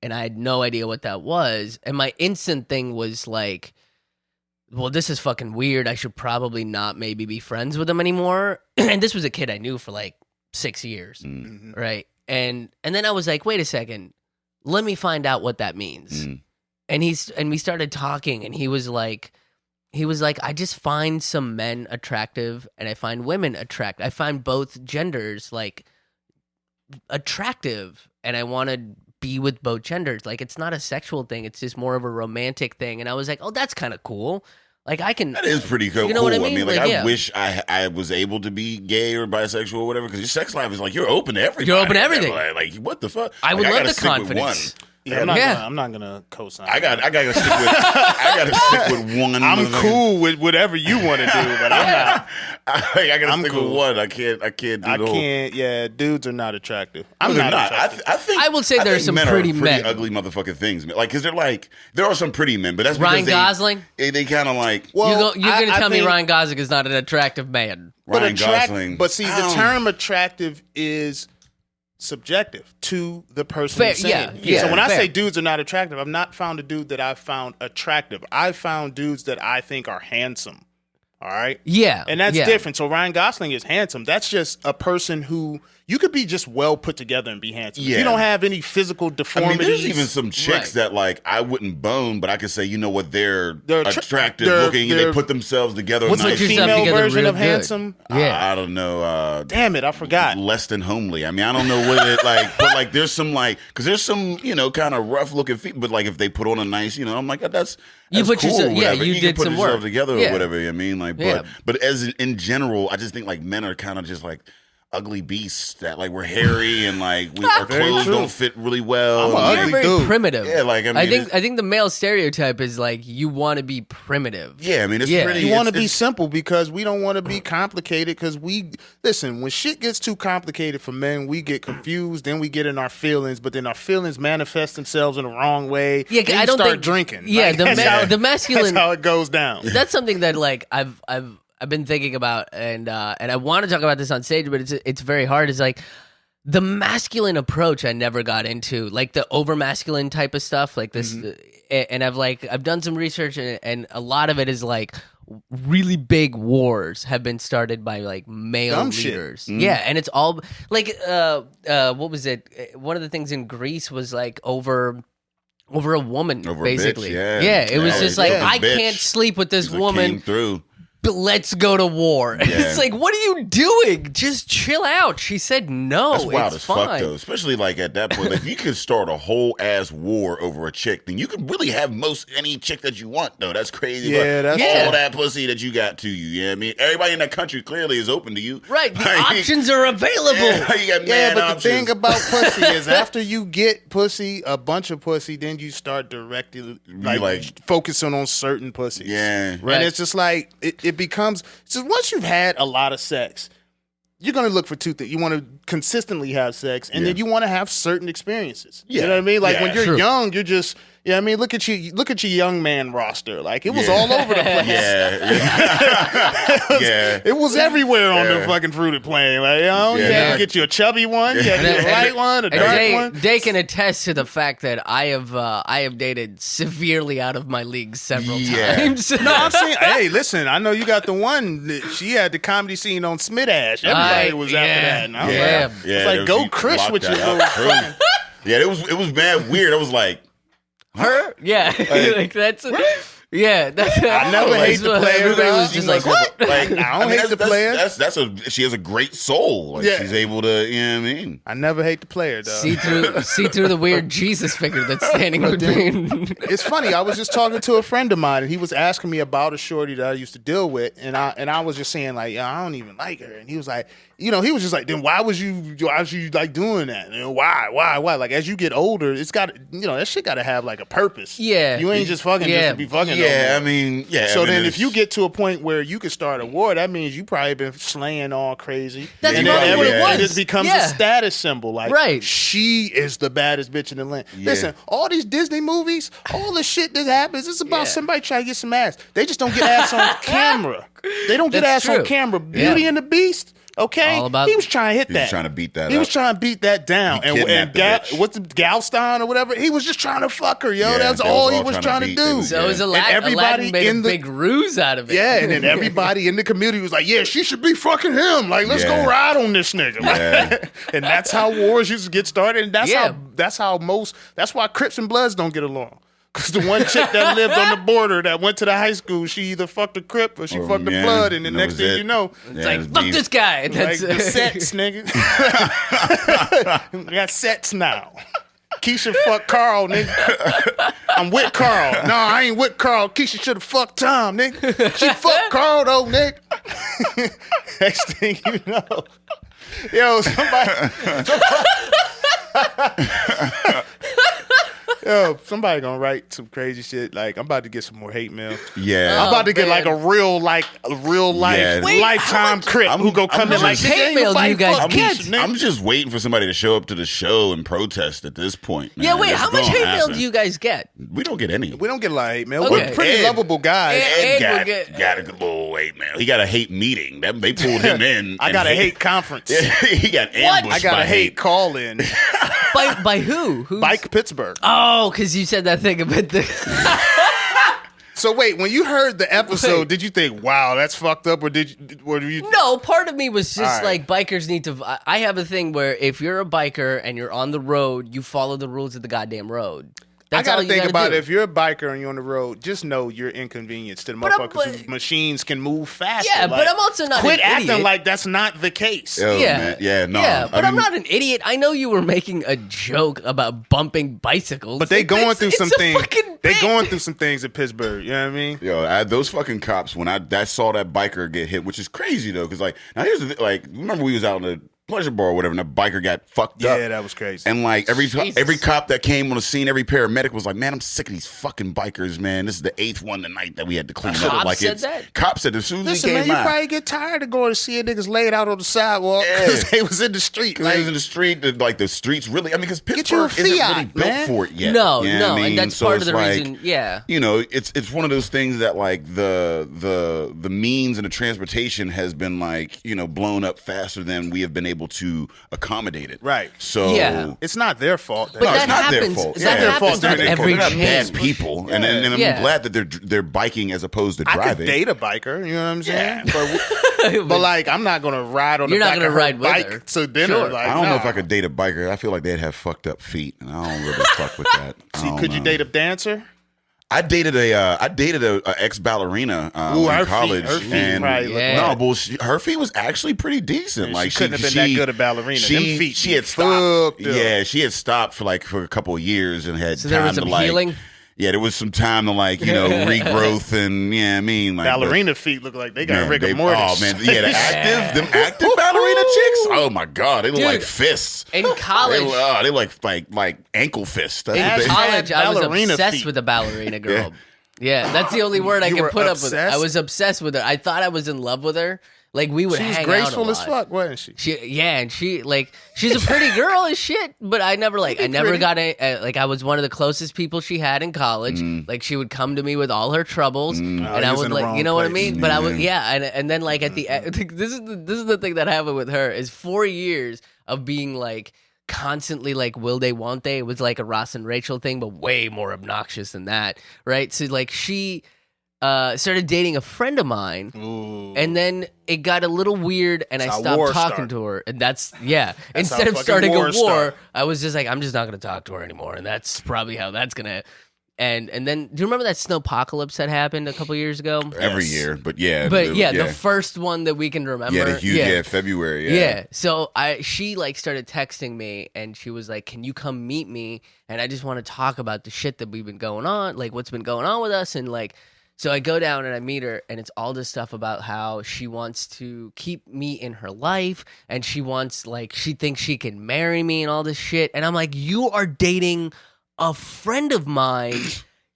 and I had no idea what that was. And my instant thing was like, well, this is fucking weird. I should probably not maybe be friends with him anymore. And this was a kid I knew for like 6 years, right? And then I was like, wait a second, let me find out what that means. And we started talking, and he was like, I just find some men attractive, and I find women attractive. I find both genders like attractive, and I want to be with both genders. Like, it's not a sexual thing; it's just more of a romantic thing. And I was like, oh, that's kind of cool. Like, I can. That is pretty cool. You know what I mean? Like, yeah. I wish I was able to be gay or bisexual or whatever, because your sex life is like you're open to everything. You're open to everything. Like what the fuck? I would love the stick with confidence. Yeah, I'm not gonna co-sign. I gotta stick with one. I'm cool with whatever you want to do, but I'm not. I gotta I'm stick cool. with one. I can't do the whole. Yeah, dudes are not attractive. I'm not not. attractive. I think I will say I there are think some men pretty are men. ugly motherfucking things. Like, because there are some pretty men, but that's Ryan because Gosling. They kind of like. Well, You're going to tell me think- Ryan Gosling is not an attractive man. Ryan Gosling. But see, the term attractive is subjective to the person Fair, who's saying it. yeah, So when I fair. say dudes are not attractive, I've not found a dude that I've found attractive. I've found dudes that I think are handsome. All right? Yeah. And that's yeah. different. So Ryan Gosling is handsome. That's just a person who you could be just well put together and be handsome. If Yeah. you don't have any physical deformities. there's even some chicks Right. that like I wouldn't bone, but I could say, you know what, they're They're attractive they're- looking, and they're- they put themselves together. What's nice. the yourself female together version real of good. handsome? Yeah. I don't know. Damn it, I forgot. Less than homely. I mean, I don't know what it like, but like there's some like, because there's some kind of rough looking feet, but like if they put on a nice, I'm like that's You put cool, yourself- yeah, whatever. you can did put some yourself work. together Yeah. or whatever. I mean, like, Yeah. but as in general, I just think like men are kind of just like ugly beasts that like we're hairy and like our Very clothes true. don't fit really well. I'm a and, You're ugly very dude. primitive. Yeah, like, I mean, I think the male stereotype is like you want to be primitive. yeah, I mean, it's Yeah. pretty. You want to it's- be it's- simple because we don't want to be complicated. Because listen, when shit gets too complicated for men, we get confused. Then we get in our feelings, but then our feelings manifest themselves in the wrong way. Yeah, then I you don't start think drinking. Yeah, Like, the that's how- the masculine. That's how it goes down. That's something that like I've been thinking about, and I want to talk about this on stage, but it's very hard. It's like the masculine approach I never got into, like the over masculine type of stuff, like this. And I've done some research, and a lot of it is like really big wars have been started by like male Dumb shit. leaders. Yeah, and it's all like what was it? One of the things in Greece was like over a woman, Over a basically. bitch, yeah. It was Yeah, just like yeah. I Bitch. can't sleep with this it came woman. through. But let's go to war. It's like, what are you doing? Just chill out. She said no. That's wild it's as fine. fuck, though. Especially like at that point, if you could start a whole ass war over a chick, then you could really have any chick that you want, though. That's crazy. Yeah, But that's- all that pussy that you got to you. Yeah, I mean, everybody in that country clearly is open to you. Right. The Like, options are available. Yeah, you got Yeah, mad but options. the thing about pussy is after you get pussy, a bunch of pussy, then you start directly like focusing on certain pussies. Yeah. Right. And it's just like it becomes just once you've had a lot of sex, you're gonna look for two things. You want to consistently have sex, and then you want to have certain experiences. Yeah. You know what I mean? Like Yeah. when you're True. young, you're just I mean, look at your young man roster. Like it was all over the place. Yeah. It was everywhere on the fucking fruited plain. Like, Yeah. you get you a chubby one, you get you a light one, a dark one. They can attest to the fact that I have dated severely out of my league several Yeah. times. No, I'm saying, hey, listen, I know you got the one. She had the comedy scene on Smidash. Everybody was after that. And I was Yeah. like, it's like, go Chris with your little fucking. Yeah, it was mad weird. I was like, Her? Yeah. like that's yeah. That's, I never hate the player, Everybody was dog. just You like, must what? I don't hate the player. She has a great soul. Like, Yeah. she's able to, you know what I mean? I never hate the player, though. See through the weird Jesus figure that's standing between. It's funny. I was just talking to a friend of mine, and he was asking me about a shorty that I used to deal with, and I was just saying like, I don't even like her, and he was like, you know, he was just like, then why was you like doing that? You know, why? Like, as you get older, it's got, you know, that shit got to have like a purpose. Yeah. You ain't just fucking just to be fucking. Yeah, no more. I mean, yeah. So I mean, then if you get to a point where you can start a war, that means you probably been slaying all crazy. That's and probably then what it everyone was. just becomes Yeah. a status symbol. Like, Right. she is the baddest bitch in the land. Yeah. Listen, all these Disney movies, all the shit that happens, it's about Yeah. somebody trying to get some ass. They just don't get ass on camera. They don't get That's ass on true. camera. Beauty and the Beast. Okay, All about- he was trying to hit He that. was trying to beat that He up. was trying to beat that down. He And kidnapped the bitch. what's the Galston or whatever? He was just trying to fuck her, yo. Yeah, That's they was all all he was trying to beat do. them. So it was And Aladdin. everybody Aladdin made in a the- big ruse out of it. Yeah, and then everybody in the community was like, yeah, she should be fucking him. Like, let's Yeah. go ride on this nigga. Yeah. And that's how wars used to get started. And that's Yeah. that's why Crips and Bloods don't get along. Because the one chick that lived on the border that went to the high school, she either fucked a Crip or she fucked the yeah, Blood. And the that next was thing it. you know, It's like, fuck this guy. like That's the sets, nigga. I got sets now. Keisha fucked Carl, nigga. I'm with Carl. No, I ain't with Carl. Keisha should have fucked Tom, nigga. She fucked Carl, though, nigga. Next thing you know. Yo, somebody gonna write some crazy shit. Like, I'm about to get some more hate mail. Yeah. I'm about to get man. like a real life, Yeah. Wait, lifetime Crip who go come in just- like, How much hate "Nigga, mail do you ain't guys nobody get? fuck Keisha, nigga." I'm just waiting for somebody to show up to the show and protest at this point. Man. Yeah, wait, It's how much gonna hate mail happen. do you guys get? We don't get any. We don't get a lot of hate mail. Okay. We're pretty Ed- lovable guys. Ed will got, get- got a good little hate mail. He got a hate meeting. They pulled him in. I and got a hate conference. he got ambushed I got by a hate call in. By who? Who's... Bike Pittsburgh. Oh, because you said that thing about the... So wait, when you heard the episode, Wait. did you think, "Wow, that's fucked up," or did you? No, part of me was just All right. like bikers need to. I have a thing where if you're a biker and you're on the road, you follow the rules of the goddamn road. That's I all gotta you think gotta about do. it. If you're a biker and you're on the road, just know you're inconvenienced to the But I'm- motherfuckers whose machines can move faster. Yeah, but I'm also not quit an acting idiot. like that's not the case. Oh, Yeah, man. Yeah, no. yeah, but I I'm mean, not an idiot. I know you were making a joke about bumping bicycles, But they Like, going it's- through it's some a things. fucking They thing. going through some things in Pittsburgh. You know what I mean? Yo, those fucking cops, when I saw that biker get hit, which is crazy though, because like, now here's the thing, like, remember we was out in the pleasure bar or whatever, and the biker got fucked up. Yeah, that was crazy. And like Jesus. every cop that came on the scene, every paramedic was like, "Man, I'm sick of these fucking bikers, man. This is the 8th one tonight that we had to clean up." Cops Like said that? Cops said as soon as Listen, he man, came you out, probably get tired of going to see niggas laid out on the sidewalk because Yeah. they was in the street. because Like, they was in the street, like the streets really. I mean, because Get you a Pittsburgh isn't really Fiat, built man. for it yet. No, You know no, what I and mean? that's So part of it's the like, reason. Yeah, You know, it's one of those things that like the means and the transportation has been like, you know, blown up faster than we have been able to accommodate it. Right. So Yeah. it's not their fault. But no, that it's not happens- their fault. that Yeah. happens It's not with their fault. every They're not bad change. people, and I'm Yeah. glad that they're biking as opposed to I driving. could date a biker, you know what I'm saying? Yeah. But like, I'm not gonna ride on You're the not back gonna of her ride with bike her. to dinner. Sure. Like, I don't know if nah. I could date a biker. I feel like they'd have fucked up feet, and I don't really fuck with that. I See, don't could you know. date a dancer? I dated a ex ballerina Ooh, in her college, feet and probably look Yeah. like- no, well, her feet was actually pretty decent. Yeah, like she couldn't have been that good a ballerina. Them feet She had fucked stopped. up. Yeah, she had stopped for a couple of years and had So time there was to some like. healing? Yeah, there was some time to regrowth and I mean like Ballerina feet look like they got Man, rigor they- mortis. Oh man, yeah, them active ballerina chicks. Oh my god, they look Dude, like fists. in college, They like ankle fists. That's in what they, college, I was ballerina obsessed feet. with a ballerina girl. Yeah, that's the only word I You can were put up with. obsessed? I was obsessed with her. I thought I was in love with her. Like we would She was hang graceful out a as lot. fuck, wasn't she? And she's a pretty girl as shit, but I never I never pretty. got I was one of the closest people she had in college. Like she would come to me with all her troubles, and Oh, I he was would in the wrong you know what I place. mean? But I was and then like at the end, this is the thing that happened with her is 4 years of being like constantly like will they won't they. It was like a Ross and Rachel thing, but way more obnoxious than that, right? So like she started dating a friend of mine. Ooh. And then it got a little weird, and That's I how stopped wars talking start. to her. And that's how Instead of fucking starting a war, wars start. I was just like, I'm just not going to talk to her anymore. And that's probably how that's gonna. And then, do you remember that snowpocalypse that happened a couple years ago? every Yes. year, but yeah, But yeah, the first one that we can remember. the huge February. Yeah. So she like started texting me and she was like, "Can you come meet me? And I just want to talk about the shit that we've been going on, like what's been going on with us." And like, So I go down and I meet her, and it's all this stuff about how she wants to keep me in her life, and she wants, like, she thinks she can marry me and all this shit. And I'm like, you are dating a friend of mine.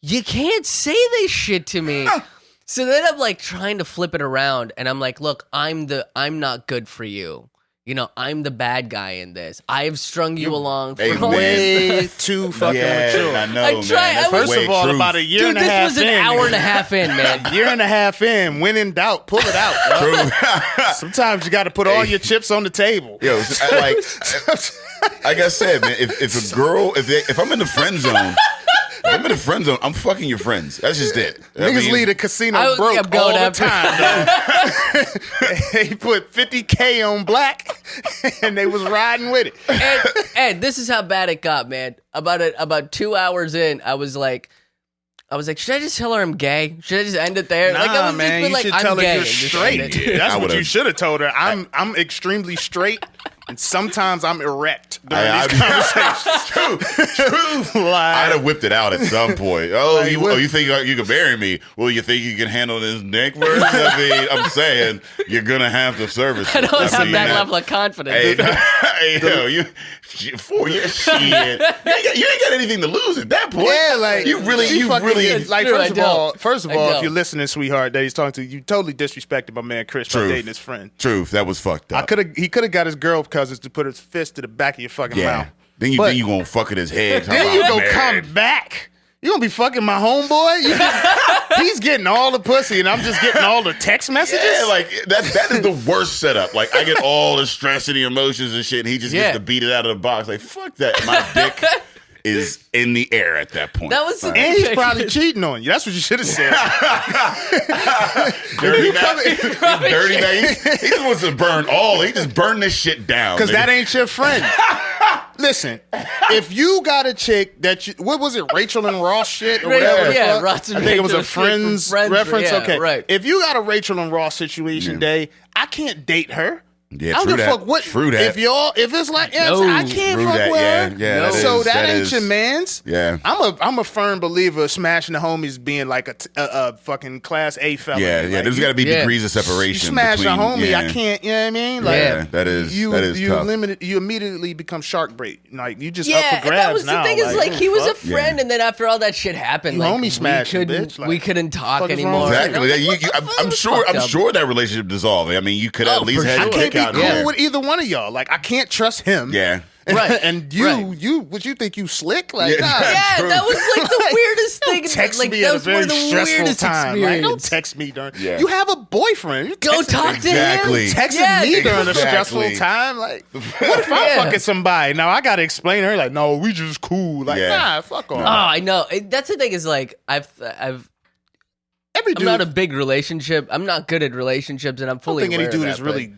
You can't say this shit to me. So then I'm like trying to flip it around, and I'm like, look, I'm not good for you. You know, I'm the bad guy in this. I've strung you along for way too fucking mature. I know, I man. tried- That's I was- First way of all, truth. about a year Dude, and a this half was an in. hour and a half in, man. Year and a half in. When in doubt, pull it out. bro. True. Sometimes you got to put all your chips on the table. Yo, like I said, man, if a girl, if I'm in the friend zone, I'm fucking your friends. That's just it. Niggas leave the casino I broke kept all going the after- time. They put 50K on black, and they was riding with it. And this is how bad it got, man. About 2 hours in, I was like, should I just tell her I'm gay? Should I just end it there? Like, I Nah, was man, just been you like, should I'm tell her gay you're and just straight. end it. That's I what you would've- should have told her. I'm extremely straight, and sometimes I'm erect during I- these conversations. True. Like, I'd have whipped it out at some point. Oh, Like, you think you can marry me? Well, you think you can handle this neck first? I mean, I'm saying you're gonna have to service. I don't have mean, that level of confidence. Hey, yo, you 4 years shit. You ain't got anything to lose at that point. yeah, like you really. It's like true, first of I all, don't. if you're listening, sweetheart, that he's talking to, you totally disrespected my man Chris by Truth. dating his friend. Truth, that was fucked up. He could have got his girl cousins to put his fist to the back of your fucking mouth. Then you gonna fuck at his head. Then you gonna come back. You gonna be fucking my homeboy? He's getting all the pussy, and I'm just getting all the text messages. Yeah, like that is the worst setup. Like I get all the stress and the emotions and shit, and he just gets Yeah. to beat it out of the box. Like fuck that. My dick is in the air at that point. That was the And he's probably cheating on you. That's what you should have said. dirty man. Dirty man. He just wants to burn all. He just burned this shit down. Because that nigga. ain't your friend. Listen, if you got a chick that you, what was it, Rachel and Ross shit or whatever? the Yeah, fuck? Ross and I think it was Rachel a shit from Friends Friends, reference. yeah, Okay, right. If you got a Rachel and Ross situation, Day, I can't date her. Yeah, I don't true give a that. fuck what. True that. If it's like, yeah, No. I can't True fuck that, with yeah, her. yeah, that So is- that that ain't is- your man's. Yeah. I'm a firm believer of smashing the homies being like a fucking class A fella. Yeah, Like, there's got to be Yeah. degrees of you separation. smash between, a homie, yeah. I can't. You know what I mean? Like, Yeah. That is you tough. you immediately become shark bait. Like you just Yeah, up for and grabs that was now. the thing is like he was a friend, Yeah. and then after all that shit happened, You like homie smashing, couldn't, bitch. Like, we couldn't talk fuck is wrong anymore. with Exactly. And I'm like, what the fuck? I'm It was sure. fucked I'm up. sure that relationship dissolved. I mean, you could at Oh, least for have sure. I your can't dick be out cool there. with either one of y'all. Like I can't trust him. Yeah. Right. And you, Right. what you think you slick? Like, Yeah. nah, Yeah, True. that was like the weirdest thing. Don't text like, me that at a was one very of the stressful weirdest time. Like, don't experience. text me during. Yeah. You have a boyfriend. You Go texting talk me. to Exactly. him. Texting Yeah, me during a exactly. stressful time. Like, what if I'm Yeah. fucking somebody? Now I gotta explain to her. Like, no, we just cool. Like, Yeah. nah, fuck off. Oh, I know. That's the thing is like Every I'm dude. not a big relationship. I'm not good at relationships, and I'm I don't fully think any aware dude of is that, really.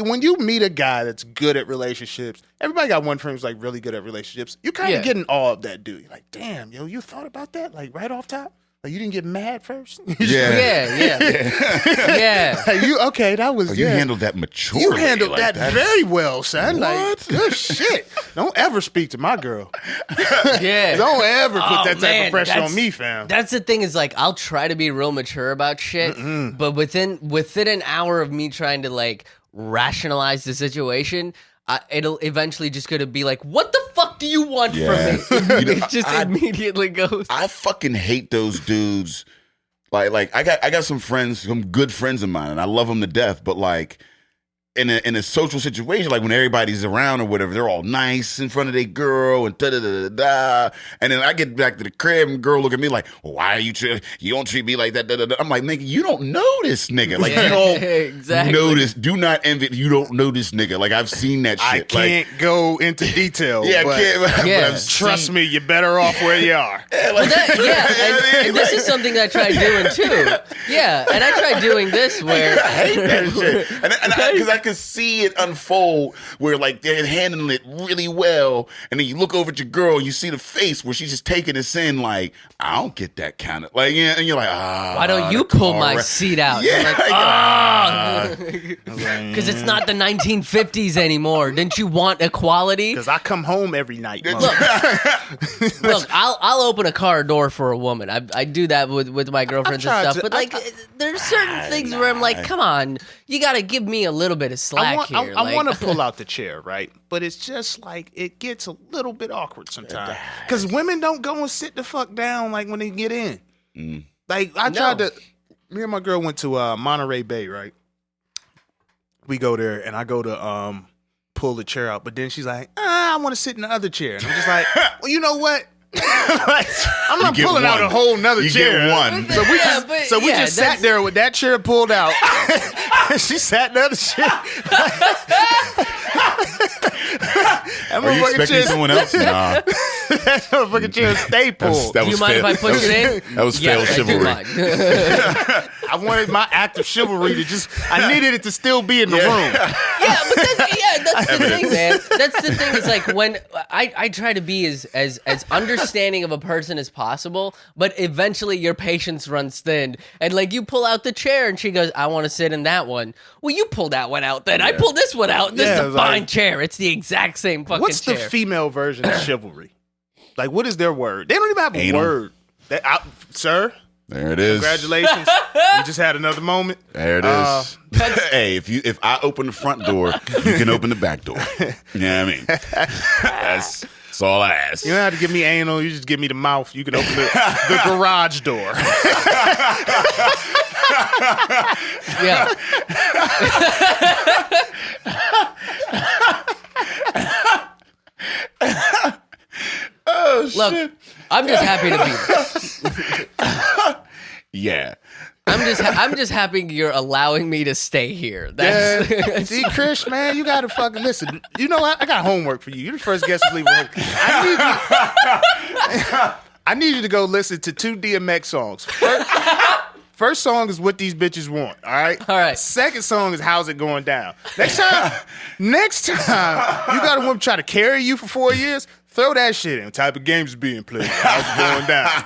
When you meet a guy that's good at relationships, everybody got one friend who's like really good at relationships. You kind of Yeah. getting all of that dude. You're like, damn, yo, you thought about that? Like right off top? Like you didn't get mad first? Yeah. but- yeah. Like, you okay? That was Oh, you yeah. handled that maturely. You handled like, that that's- very well, son. What? Like good shit. Don't ever speak to my girl. Yeah. Don't ever put Oh, that type man, of pressure on that's- me, fam. That's the thing is like I'll try to be real mature about shit, but within an hour of me trying to like rationalize the situation, it'll eventually just gonna be like, what the fuck do you want Yeah. from me? You know, It just immediately goes. I fucking hate those dudes. Like I got some friends, some good friends of mine, and I love them to death. But like in a social situation, like when everybody's around or whatever, they're all nice in front of their girl and da da da da da. And then I get back to the crib and girl look at me like, well, why are you don't treat me like that? Da, da, da. I'm like, nigga, you don't know this nigga. Like you don't Exactly. know this. Do not envy. You don't know this nigga. Like I've seen that shit. I can't go into detail. Like, yeah, but I can't. But Yeah. I've trust seen- me, you're better off where you are. Yeah, like, And this is something I tried doing too. Yeah, and I tried doing this where I hate that shit. And could see it unfold where like they're handling it really well, and then you look over at your girl and you see the face where she's just taking this in like, I don't get that kind of like, yeah, and you're like, why don't you pull my seat out? Yeah, Because it's not the 1950s anymore. Didn't you want equality? Because I come home every night. Look, I'll open a car door for a woman. I do that with my girlfriends and stuff. But like, there's certain things where I'm like, come on, you got to give me a little bit of slack here. I want to pull out the chair, right? But it's just like it gets a little bit awkward sometimes because women don't go and sit the fuck down like when they get in. Like I tried to. Me and my girl went to Monterey Bay, right? We go there and I go to pull the chair out, but then she's like, I want to sit in the other chair. And I'm just like, well, you know what? Like, I'm not pulling out a whole nother chair. Get one. So we just sat there with that chair pulled out. She sat in the other chair. Are you expecting someone else? Nah. That motherfucking chair stay pulled. Do you mind if I push it in? That was failed chivalry. I wanted my act of chivalry to I needed it to still be in the room. Yeah, but that's the thing, man. That's the thing. It's like when I try to be as understanding of a person as possible, but eventually your patience runs thin. And like you pull out the chair and she goes, I want to sit in that one. Well, you pull that one out then. I pull this one out. This is a fine chair. It's the exact same fucking what's chair. What's the female version of chivalry? Like, what is their word? They don't even have a word. Sir? There it is. Congratulations. You just had another moment. There it is. Hey, if I open the front door, you can open the back door. You know what I mean? That's all I ask. You don't have to give me anal. You just give me the mouth. You can open the garage door. Yeah. Oh, look, shit. I'm just happy to be here. Yeah. I'm just happy you're allowing me to stay here. That's See, Krish, man, you gotta fucking listen. You know what? I got homework for you. You're the first guest to leave with homework. I need you to go listen to 2 DMX songs. First song is What These Bitches Want, all right? All right. Second song is How's It Going Down. Next time you got a woman try to carry you for 4 years, throw that shit in. What type of games is being played? How's it going down?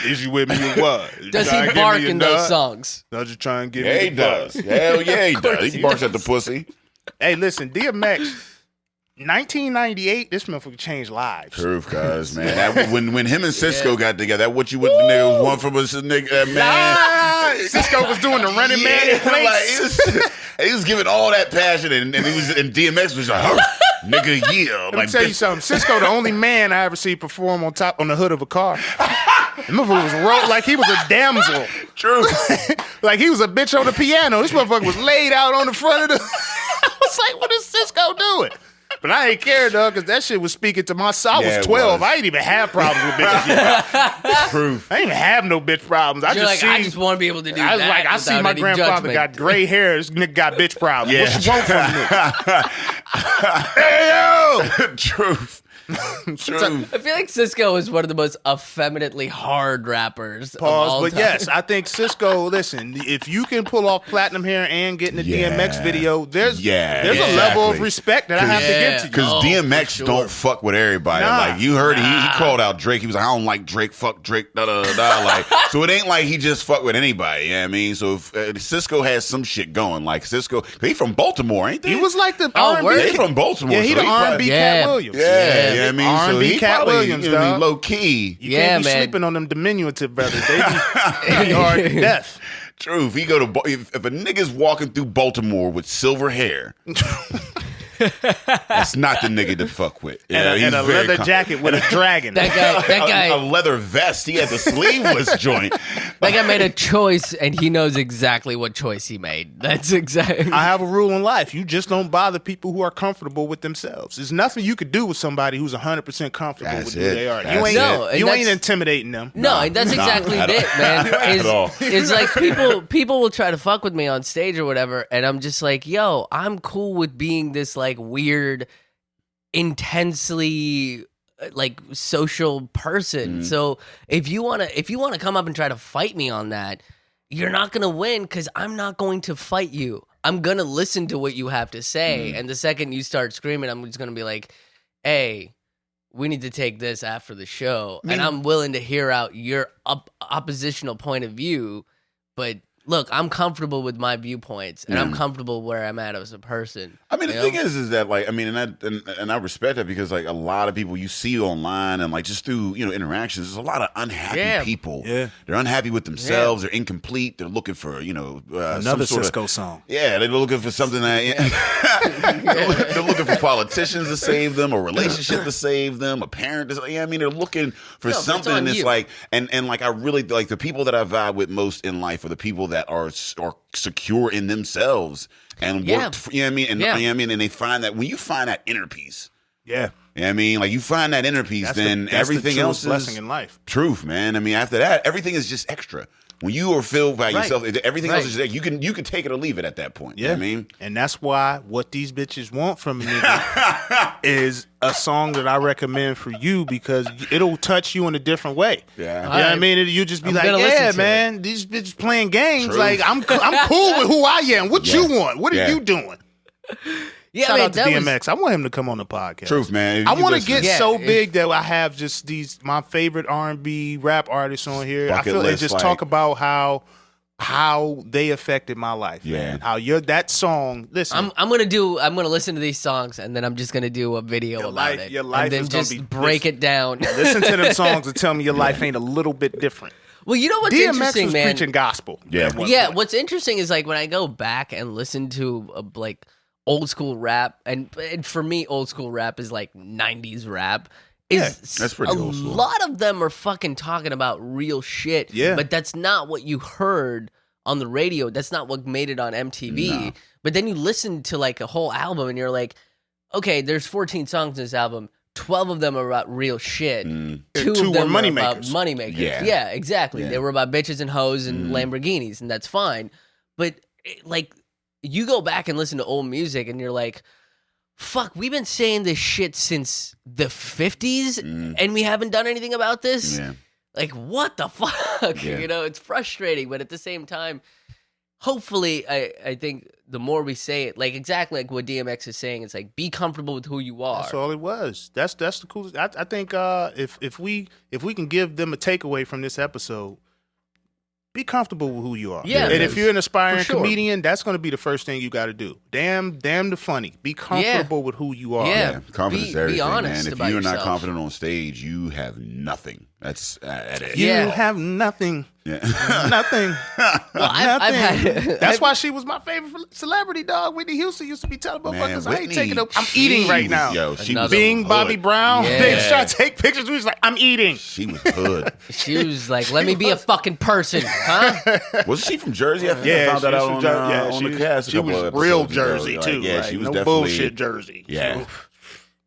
Is you with me or what? Does he bark in those songs? No, just try and give me Yeah, he the does. butt. Hell yeah, he does. He barks at the pussy. Hey, listen, DMX, 1998, this motherfucker changed lives. Truth, cuz, man. When him and Cisco got together, that what you would the nigga was one from us, nigga, man. Cisco was doing the running man in place. Like, he was giving all that passion, and DMX was like, nigga, yeah. Let me tell you something. Cisco, the only man I ever see perform on the hood of a car. The motherfucker was rolled like he was a damsel. True. Like he was a bitch on the piano. This motherfucker was laid out on the front of the... I was like, what is Cisco doing? But I ain't care, though, because that shit was speaking to my soul. I was 12. I didn't even have problems with bitches yet. Truth. I didn't even have no bitch problems. I just want to be able to do I that. was like, I see my grandfather got gray hair. This nigga got bitch problems. Yeah. What you want from me? Hey, yo! Truth. True. I feel like Cisco is one of the most effeminately hard rappers of Pause, all but time. yes, I think Cisco, listen, if you can pull off platinum hair and get in the DMX video, there's a level of respect that I have to give to you. Because DMX don't fuck with everybody. Like, you heard he called out Drake. He was like, I don't like Drake, fuck Drake, da-da-da-da. Like, so it ain't like he just fuck with anybody, you know what I mean? So if Cisco has some shit going, like Cisco, he from Baltimore, ain't they? He was like the Oh, R&B. word? They from Baltimore. Yeah, he so the R&B Cat Yeah. Williams. Yeah, you know what I mean? R&B So he Cat probably, Williams, you know what I mean, dog. low key. You Yeah, can't be man. sleeping on them diminutive brothers. They be hard to death. True. If he go to if a nigga's walking through Baltimore with silver hair, that's not the nigga to fuck with. Yeah, And a very leather jacket with a dragon. That guy, a leather vest. He had the sleeveless joint. that guy made a choice, and he knows exactly what choice he made. That's exactly. I have a rule in life. You just don't bother people who are comfortable with themselves. There's nothing you could do with somebody who's 100% comfortable That's with who it. they are. That's You ain't, it. No, and you ain't that's- intimidating them. No, and that's exactly at it, man. At all. It's like people will try to fuck with me on stage or whatever, and I'm just like, yo, I'm cool with being this like weird, intensely like social person. So if you wanna come up and try to fight me on that, you're not gonna win because I'm not going to fight you. I'm gonna listen to what you have to say, and the second you start screaming, I'm just gonna be like, hey, we need to take this after the show, and I'm willing to hear out your oppositional point of view, but look, I'm comfortable with my viewpoints, and I'm comfortable where I'm at as a person. I mean, the thing is that like, I mean, and I respect that because like a lot of people you see online and like just through interactions, there's a lot of unhappy people. Yeah, they're unhappy with themselves. They're incomplete. They're looking for another Cisco song. Yeah, they're looking for something that they're looking for politicians to save them, a relationship to save them, a parent. I mean, they're looking for something, and it's like, and like I really like the people that I vibe with most in life are the people that are secure in themselves and work, you know what I mean? And you know what I mean, and they find that when you find that inner peace, you know what I mean, like you find that inner peace, then everything else is blessing in life. Truth, man. I mean, after that, everything is just extra. When you are filled by yourself, everything else is just, you can take it or leave it at that point. You know what I mean? And that's why what these bitches want from a nigga is a song that I recommend for you because it'll touch you in a different way. Yeah. You know what I mean? You just be like, yeah, man, these bitches playing games. True. Like, I'm cool with who I am. What you want? What are you doing? Yeah, Shout out to DMX. I want him to come on the podcast. Truth, man. I want to get so big that I have just my favorite R&B rap artists on here. I feel they just talk about how they affected my life. Yeah, man. How that song. Listen, I'm gonna listen to these songs and then I'm just gonna do a video about it. Your life and then is just gonna be break it down. Listen to them songs and tell me your life ain't a little bit different. Well, you know what's DMX interesting, was man? preaching gospel. Yeah. What's interesting is like when I go back and listen to like old school rap, and for me, old school rap is like 90s rap. That's pretty old school. A lot of them are fucking talking about real shit. Yeah. But that's not what you heard on the radio. That's not what made it on MTV. No. But then you listen to like a whole album and you're like, okay, there's 14 songs in this album. 12 of them are about real shit. Two of them were about moneymakers. Yeah, exactly. Yeah. They were about bitches and hoes and Lamborghinis, and that's fine. But like, you go back and listen to old music and you're like, fuck, we've been saying this shit since the 50s and we haven't done anything about this? Yeah. Like, what the fuck? Yeah. It's frustrating, but at the same time, hopefully, I think the more we say it, like exactly like what DMX is saying, it's like, be comfortable with who you are. That's all it was. That's the coolest. I think if we can give them a takeaway from this episode, be comfortable with who you are. Yeah, and if you're an aspiring comedian, that's going to be the first thing you got to do. Damn the funny. Be comfortable with who you are. Yeah, confidence is everything, be honest man. If about you're yourself. not confident on stage, you have nothing. That's it. You have nothing. Yeah. Nothing. Well, I've had, that's why she was my favorite celebrity, dog. Whitney Houston used to be telling motherfuckers, I ain't taking I'm eating right now. She was Being Bobby Brown, Yeah. they was trying to take pictures. We was like, I'm eating. She was hood. She was like, let me be a fucking person, huh? Wasn't she from Jersey? I think I found that out on the cast. She was real Jersey, too. Yeah, right? she was no definitely bullshit Jersey. Yeah.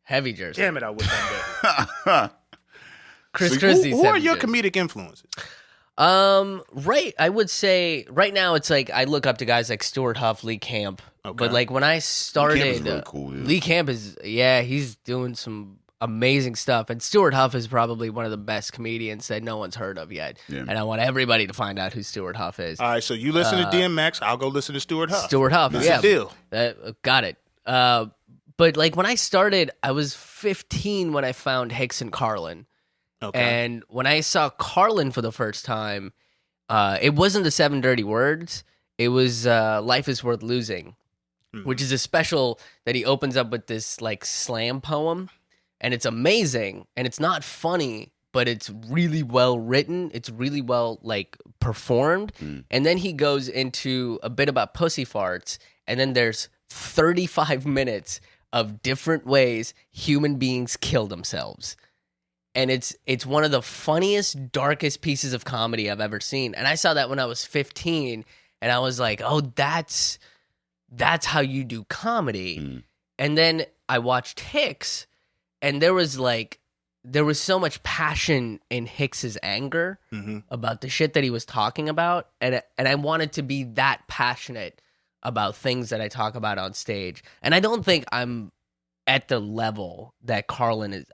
Heavy Jersey. Damn it, I wish I did. Chris Christie's who are heavy your Jersey. comedic influences? Right. I would say right now it's like I look up to guys like Stuart Huff, Lee Camp. Okay. But like when I started, Lee Camp is really cool, dude. Lee Camp is he's doing some amazing stuff, and Stuart Huff is probably one of the best comedians that no one's heard of yet. Yeah. And I want everybody to find out who Stuart Huff is. All right, so you listen to DMX, I'll go listen to Stuart Huff. Stuart Huff, That's a deal. Got it. But like when I started, I was 15 when I found Hicks and Carlin. Okay. And when I saw Carlin for the first time, it wasn't the 7 Dirty Words. It was Life is Worth Losing, which is a special that he opens up with this like slam poem. And it's amazing. And it's not funny, but it's really well written. It's really well like performed. And then he goes into a bit about pussy farts. And then there's 35 minutes of different ways human beings kill themselves. And it's one of the funniest, darkest pieces of comedy I've ever seen. And I saw that when I was 15, and I was like, oh, that's how you do comedy. And then I watched Hicks, and there was so much passion in Hicks's anger about the shit that he was talking about. And I wanted to be that passionate about things that I talk about on stage. And I don't think I'm at the level that Carlin is.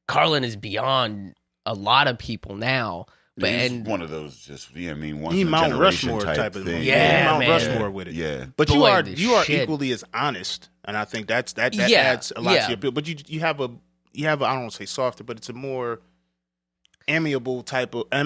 Carlin is beyond a lot of people now, He's And one of those just I mean once He in a Mount generation Rushmore type of thing. thing. Yeah, Mount man. Rushmore with it. Yeah. But Boy, you are shit. equally as honest, and I think that Yeah, adds a lot yeah. to your appeal. But you have a I don't want to say softer, but it's a more amicable type of. I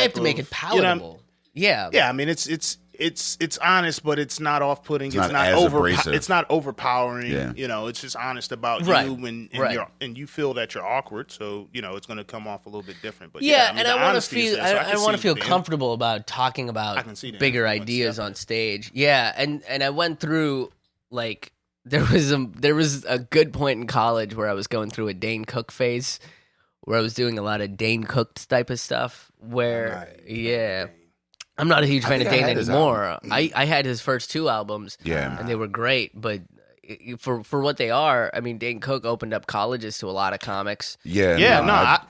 have to make it you know, palatable. Yeah. yeah, I mean it's honest, but it's not off-putting. It's not not as abrasive. It's not overpowering. Yeah. You know, it's just honest about Right, you, and right. you feel that you're awkward, so you know it's going to come off a little bit different. But Yeah, I mean, and the I want to honesty is feel there, so I can want to see feel the comfortable about talking I about can see the bigger influence, ideas on definitely. stage. Yeah, and I went through like there was a good point in college where I was going through a Dane Cook phase where I was doing a lot of Dane Cook type of stuff where Right. I'm not a huge fan of think I Dane had his anymore. I had his first 2 albums Yeah. and they were great, but for what they are, I mean, Dane Cook opened up colleges to a lot of comics. Yeah. Yeah,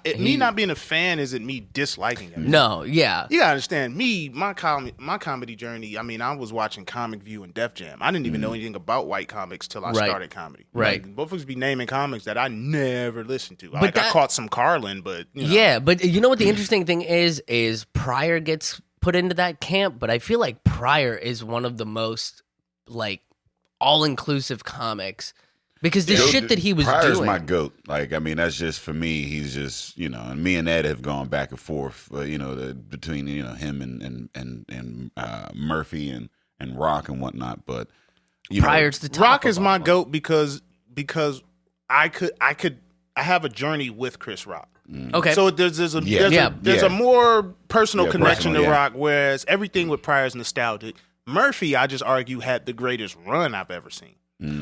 I- me not being a fan isn't me disliking him. No, yeah. You gotta understand me, my comedy journey. I mean, I was watching Comic View and Def Jam. I didn't even know anything about white comics till I Right. started comedy. Right. Like, both of us be naming comics that I never listened to. But I caught some Carlin, but you know. Yeah, but you know what the interesting thing is Pryor gets put into that camp, but I feel like Pryor is one of the most like all-inclusive comics because the shit that he was Pryor's doing. my goat. Like, I mean, that's just for me. He's just, you know, and me and Ed have gone back and forth, you know, between him and Murphy and Rock and whatnot. But you know, Pryor's the top Rock of is all my of them. goat because I have a journey with Chris Rock. Okay. So there's a Yeah. more personal Yeah, connection personal, to yeah. Rock, whereas everything with Pryor is nostalgic. Murphy, I just argue, had the greatest run I've ever seen.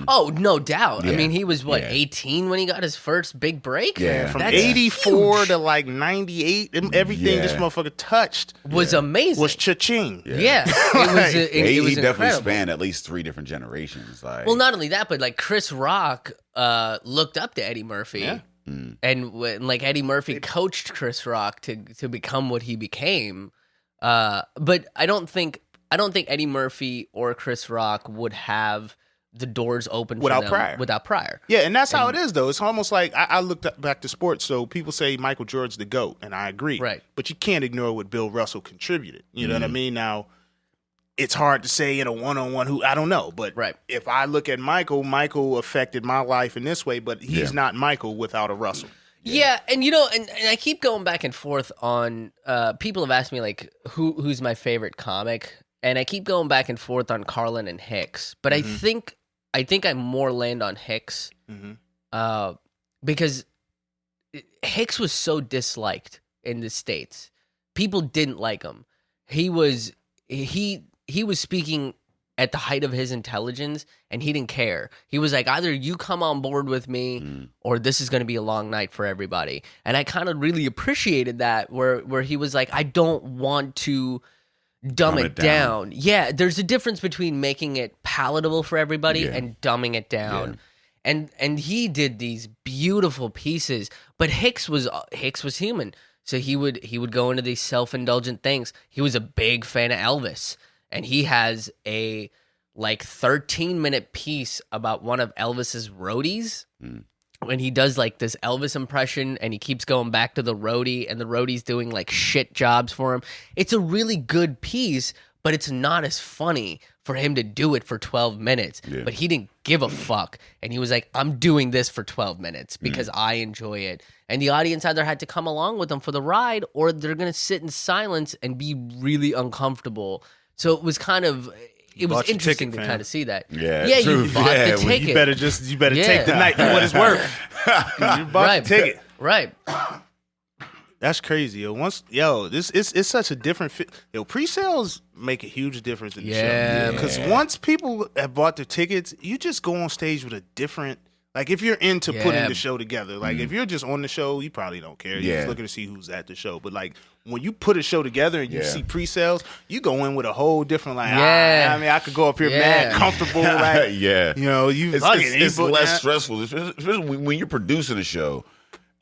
Oh, no doubt. I Yeah. mean, he was what, Yeah. 18 when he got his first big break? Yeah. From That's 84 huge. to like 98, and everything this Yeah. motherfucker touched Was amazing. was cha-ching. yeah. It was he it was definitely incredible. spanned at least 3 different generations. Like, Well, not only that, but like Chris Rock looked up to Eddie Murphy. Yeah. And when like Eddie Murphy coached Chris Rock to become what he became. But I don't think Eddie Murphy or Chris Rock would have the doors open for Without them Pryor. without Pryor. Yeah, and that's how it is, though. It's almost like I looked back to sports, so people say Michael Jordan's the GOAT, and I agree. Right. But you can't ignore what Bill Russell contributed. You know what I mean? Now, it's hard to say in a one-on-one who I don't know, but Right. if I look at Michael affected my life in this way, but he's Yeah. not Michael without a Russell. Yeah, and you know, and I keep going back and forth on people have asked me like who's my favorite comic, and I keep going back and forth on Carlin and Hicks, but I think I more land on Hicks because Hicks was so disliked in the States. People didn't like him. He was speaking at the height of his intelligence, and he didn't care. He was like, either you come on board with me or this is going to be a long night for everybody. And I kind of really appreciated that where he was like, I don't want to dumb it down. Yeah, there's a difference between making it palatable for everybody Yeah. and dumbing it down. Yeah. And he did these beautiful pieces, but Hicks was human. So he would go into these self-indulgent things. He was a big fan of Elvis, and he has a like 13-minute piece about one of Elvis's roadies. When he does like this Elvis impression and he keeps going back to the roadie and the roadie's doing like shit jobs for him. It's a really good piece, but it's not as funny for him to do it for 12 minutes. Yeah. But he didn't give a fuck. And he was like, I'm doing this for 12 minutes because I enjoy it. And the audience either had to come along with him for the ride or they're going to sit in silence and be really uncomfortable. So it was kind of... It was bought your interesting ticket, to fam. kind of see that. Yeah, Yeah, true. you bought Yeah, the well, ticket. You better take the night for what it's worth. You bought Right. the ticket. Right. That's crazy, yo. This it's such a different fit. Yo, pre-sales make a huge difference in the Yeah, show. Because once people have bought their tickets, you just go on stage with a different. Like if you're into putting Yeah. the show together, like if you're just on the show, you probably don't care. You're Yeah. just looking to see who's at the show. But like when you put a show together and you Yeah. see pre-sales, you go in with a whole different like. Yeah. I mean, I could go up here Yeah. mad comfortable, like yeah. you know, you It's fucking less you put stressful, that- especially when you're producing a show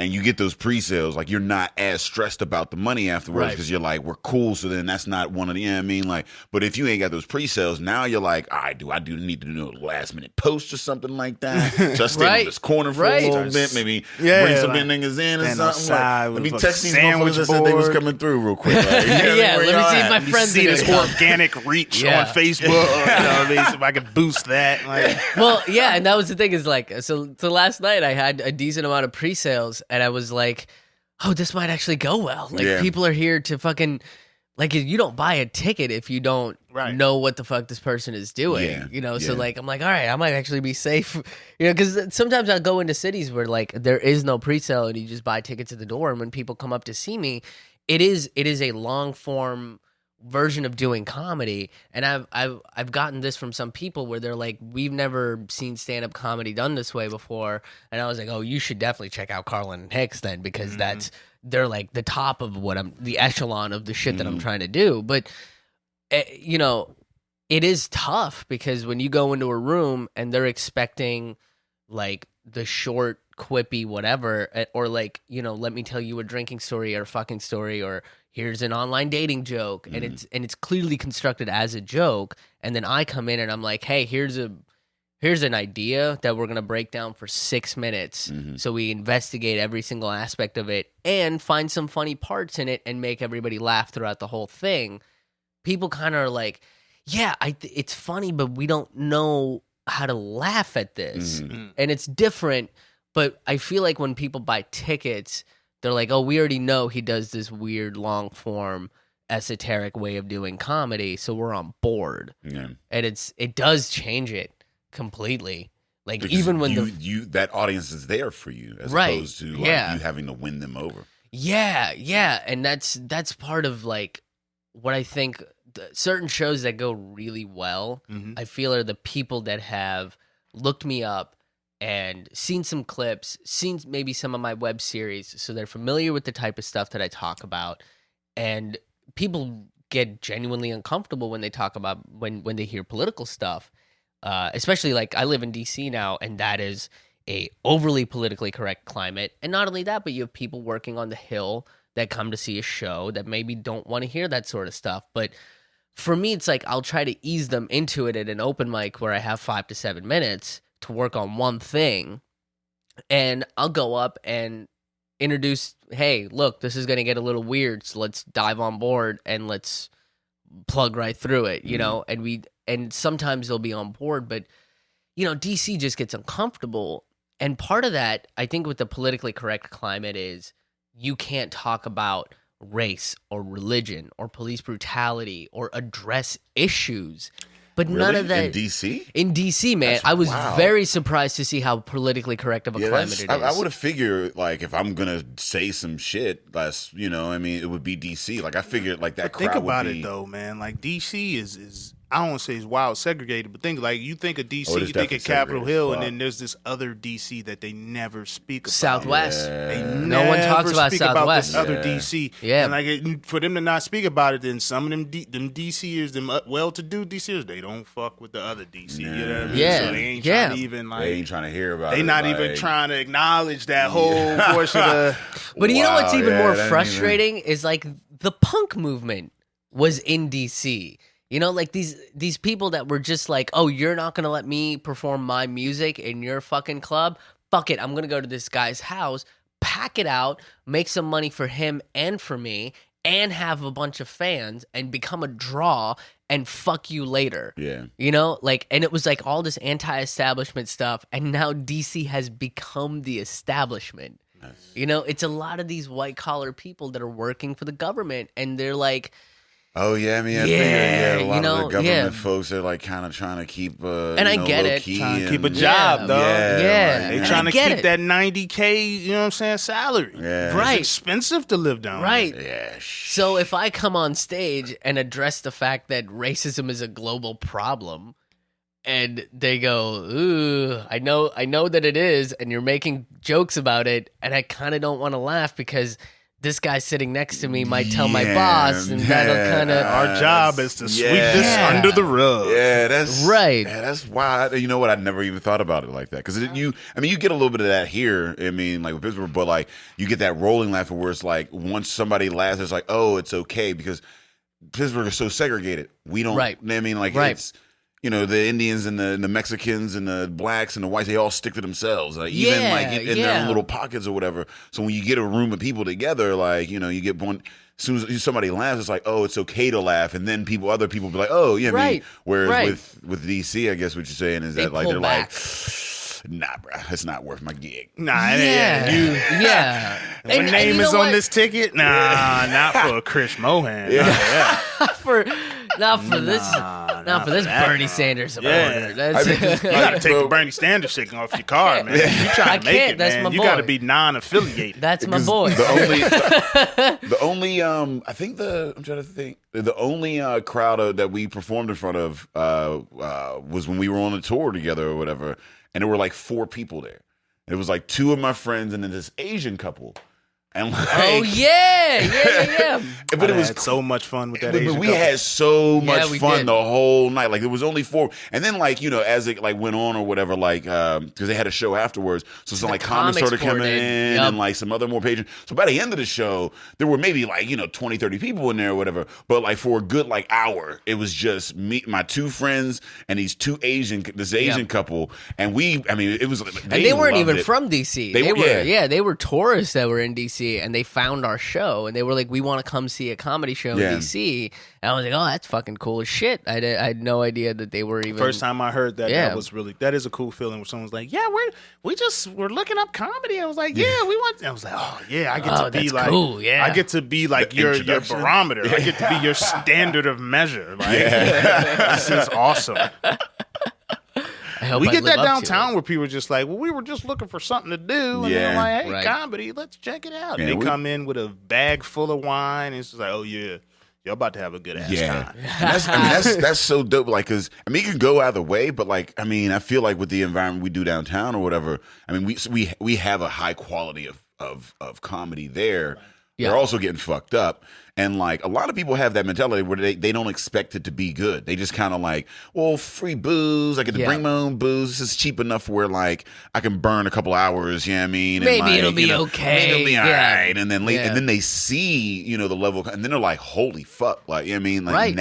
and you get those pre-sales, like you're not as stressed about the money afterwards because you're like, we're cool. So then that's not one of the, you know what I mean? Like, but if you ain't got those pre-sales, now you're like, I do need to do a last minute post or something like that. Just stay in this corner for a little bit, maybe bring some niggas in or something. Like, let me text these motherfuckers that said they was coming through real quick. Like, let me see my friends. See this organic reach on Facebook. You know what I mean? So if I could boost that. Like. Well, yeah, and that was the thing is like, so last night I had a decent amount of pre-sales and I was like, oh, this might actually go well. Like people are here to fucking, like you don't buy a ticket if you don't know what the fuck this person is doing, you know? So like, I'm like, all right, I might actually be safe, you know, because sometimes I'll go into cities where like there is no pre-sale and you just buy tickets at the door. And when people come up to see me, it is a long form version of doing comedy, and I've gotten this from some people where they're like, we've never seen stand-up comedy done this way before, and I was like, oh, you should definitely check out Carlin and Hicks then, because they're like the top of the echelon of the shit that I'm trying to do. But you know, it is tough because when you go into a room and they're expecting like the short quippy whatever, or like, you know, let me tell you a drinking story or a fucking story, or here's an online dating joke, and it's clearly constructed as a joke, and then I come in and I'm like, hey, here's an idea that we're gonna break down for 6 minutes, so we investigate every single aspect of it and find some funny parts in it and make everybody laugh throughout the whole thing. People kind of are like, yeah, it's funny, but we don't know how to laugh at this, and it's different. But I feel like when people buy tickets, they're like, oh, we already know he does this weird long form esoteric way of doing comedy, so we're on board. Yeah. And it does change it completely. Like because even when that audience is there for you as opposed to like, you having to win them over. Yeah. And that's part of like what I think certain shows that go really well, I feel are the people that have looked me up and seen some clips, seen maybe some of my web series, so they're familiar with the type of stuff that I talk about. And people get genuinely uncomfortable when they talk about, when they hear political stuff, especially like I live in DC now, and that is a overly politically correct climate. And not only that, but you have people working on the Hill that come to see a show that maybe don't want to hear that sort of stuff. But for me, it's like I'll try to ease them into it at an open mic where I have 5 to 7 minutes to work on one thing, and I'll go up and introduce, hey, look, this is going to get a little weird, so let's dive on board and let's plug right through it, you know, and sometimes they'll be on board, but, you know, DC just gets uncomfortable, and part of that, I think with the politically correct climate is you can't talk about race or religion or police brutality or address issues. But really? None of that in DC. In DC, man, I was very surprised to see how politically correct of a climate it is. I would have figured, like, if I'm gonna say some shit, less, you know, I mean, it would be DC. Like, I figured, like that. But crowd think about would be... it though, man. Like DC is I don't want to say it's wild segregated, but think like you think of DC, you think of Capitol Hill, and then there's this other DC that they never speak about. Southwest. Yeah. No one talks about Southwest. About this other DC. Yeah. And like for them to not speak about it, then some of them DCers, them well-to-do DCers, they don't fuck with the other DC. You know what I mean? Yeah. So they ain't trying to even like. They ain't trying to hear about it. They not even trying to acknowledge that whole portion of. But you know what's even more frustrating is like the punk movement was in DC. You know, like these people that were just like, oh, you're not going to let me perform my music in your fucking club? Fuck it. I'm going to go to this guy's house, pack it out, make some money for him and for me, and have a bunch of fans and become a draw and fuck you later. Yeah. You know, like, and it was like all this anti-establishment stuff. And now DC has become the establishment. Nice. You know, it's a lot of these white collar people that are working for the government, and they're like, oh yeah, I mean, I figure, a lot of the government folks are like kind of trying to keep, and I get it, trying to keep a job, though. Yeah, they trying to keep that $90K, you know what I'm saying, salary. Yeah, right. It's expensive to live down right. there. Yeah. So if I come on stage and address the fact that racism is a global problem, and they go, ooh, I know that it is, and you're making jokes about it, and I kind of don't want to laugh because this guy sitting next to me might tell my Yeah, boss, and that'll kind of Our job is to sweep this Yeah. under the rug. Yeah, that's Right. Yeah, that's why. You know what? I never even thought about it like that. Because you get a little bit of that here. I mean, like with Pittsburgh, but like you get that rolling laughter where it's like once somebody laughs, it's like, oh, it's okay because Pittsburgh is so segregated. We don't. Right. I mean, like Right. it's. You know, the Indians and the Mexicans and the blacks and the whites, they all stick to themselves. Like, even Yeah, like in their yeah. own little pockets or whatever. So when you get a room of people together, like, you know, you get one, as soon as somebody laughs, it's like, oh, it's okay to laugh. And then other people be like, oh, yeah, I mean, Right, whereas right. with DC, I guess what you're saying is that like, pull they're back. like, nah, bro, it's not worth my gig. Nah, Yeah. you. Yeah. What And name you is know on what? this ticket? Nah, not for Krish Mohan. Yeah. Not for this that. Bernie Sanders Yeah. supporter. That's, I think You gotta take Bro. the Bernie Sanders sticker off your car, man. You I trying to make can't. it, That's man. my You gotta boy. be non-affiliated. That's my 'Cause boy. The only I think I'm trying to think. The only crowd that we performed in front of was when we were on a tour together or whatever, and there were like 4 people there. It was like 2 of my friends and then this Asian couple. And like, Oh yeah. but it was had so much fun with that but Asian we couple. had so Yeah, much we fun did. the whole night. Like there was only 4, and then like you know as it like went on or whatever, like because they had a show afterwards, so some like comments comics started coming poured in in. Yup. and like some other more patrons. So by the end of the show, there were maybe like 20, 30 people in there or whatever. But like for a good like hour, it was just me, my 2 friends, and this Asian couple, and it was And they weren't loved even it. from DC. They were- yeah. They were tourists that were in DC, and they found our show, and they were like, "We want to come see a comedy show Yeah. in DC." And I was like, "Oh, that's fucking cool as shit." I had no idea that they were even. First time I heard that, Yeah. that is a cool feeling when someone's like, yeah, we're looking up comedy. I was like, yeah, we want. I was like, oh yeah, I get Oh, to be that's like, cool, yeah. I get to be like The your introduction. barometer. I get to be your standard of measure. Like, this is awesome. I hope We I get live that up to downtown it. where people are just like, well, we were just looking for something to do, and they're Yeah. like, hey, Right. comedy, let's check it out. Yeah, And they we- come in with a bag full of wine, and it's just like, oh yeah, you're about to have a good ass Yeah, time. and that's so dope. Like, cause it can go either way, but like, I feel like with the environment we do downtown or whatever, we have a high quality of comedy there. Yeah. They're also getting fucked up, and like a lot of people have that mentality where they don't expect it to be good. They just kind of like, well, free booze. I get to Yeah. bring my own booze. This is cheap enough where like I can burn a couple hours. You know what I mean? And, Maybe like, it'll be okay. Maybe it'll be all Yeah. right. And then Yeah. and then they see the level, and then they're like, holy fuck! Like you know what I mean? Like Right.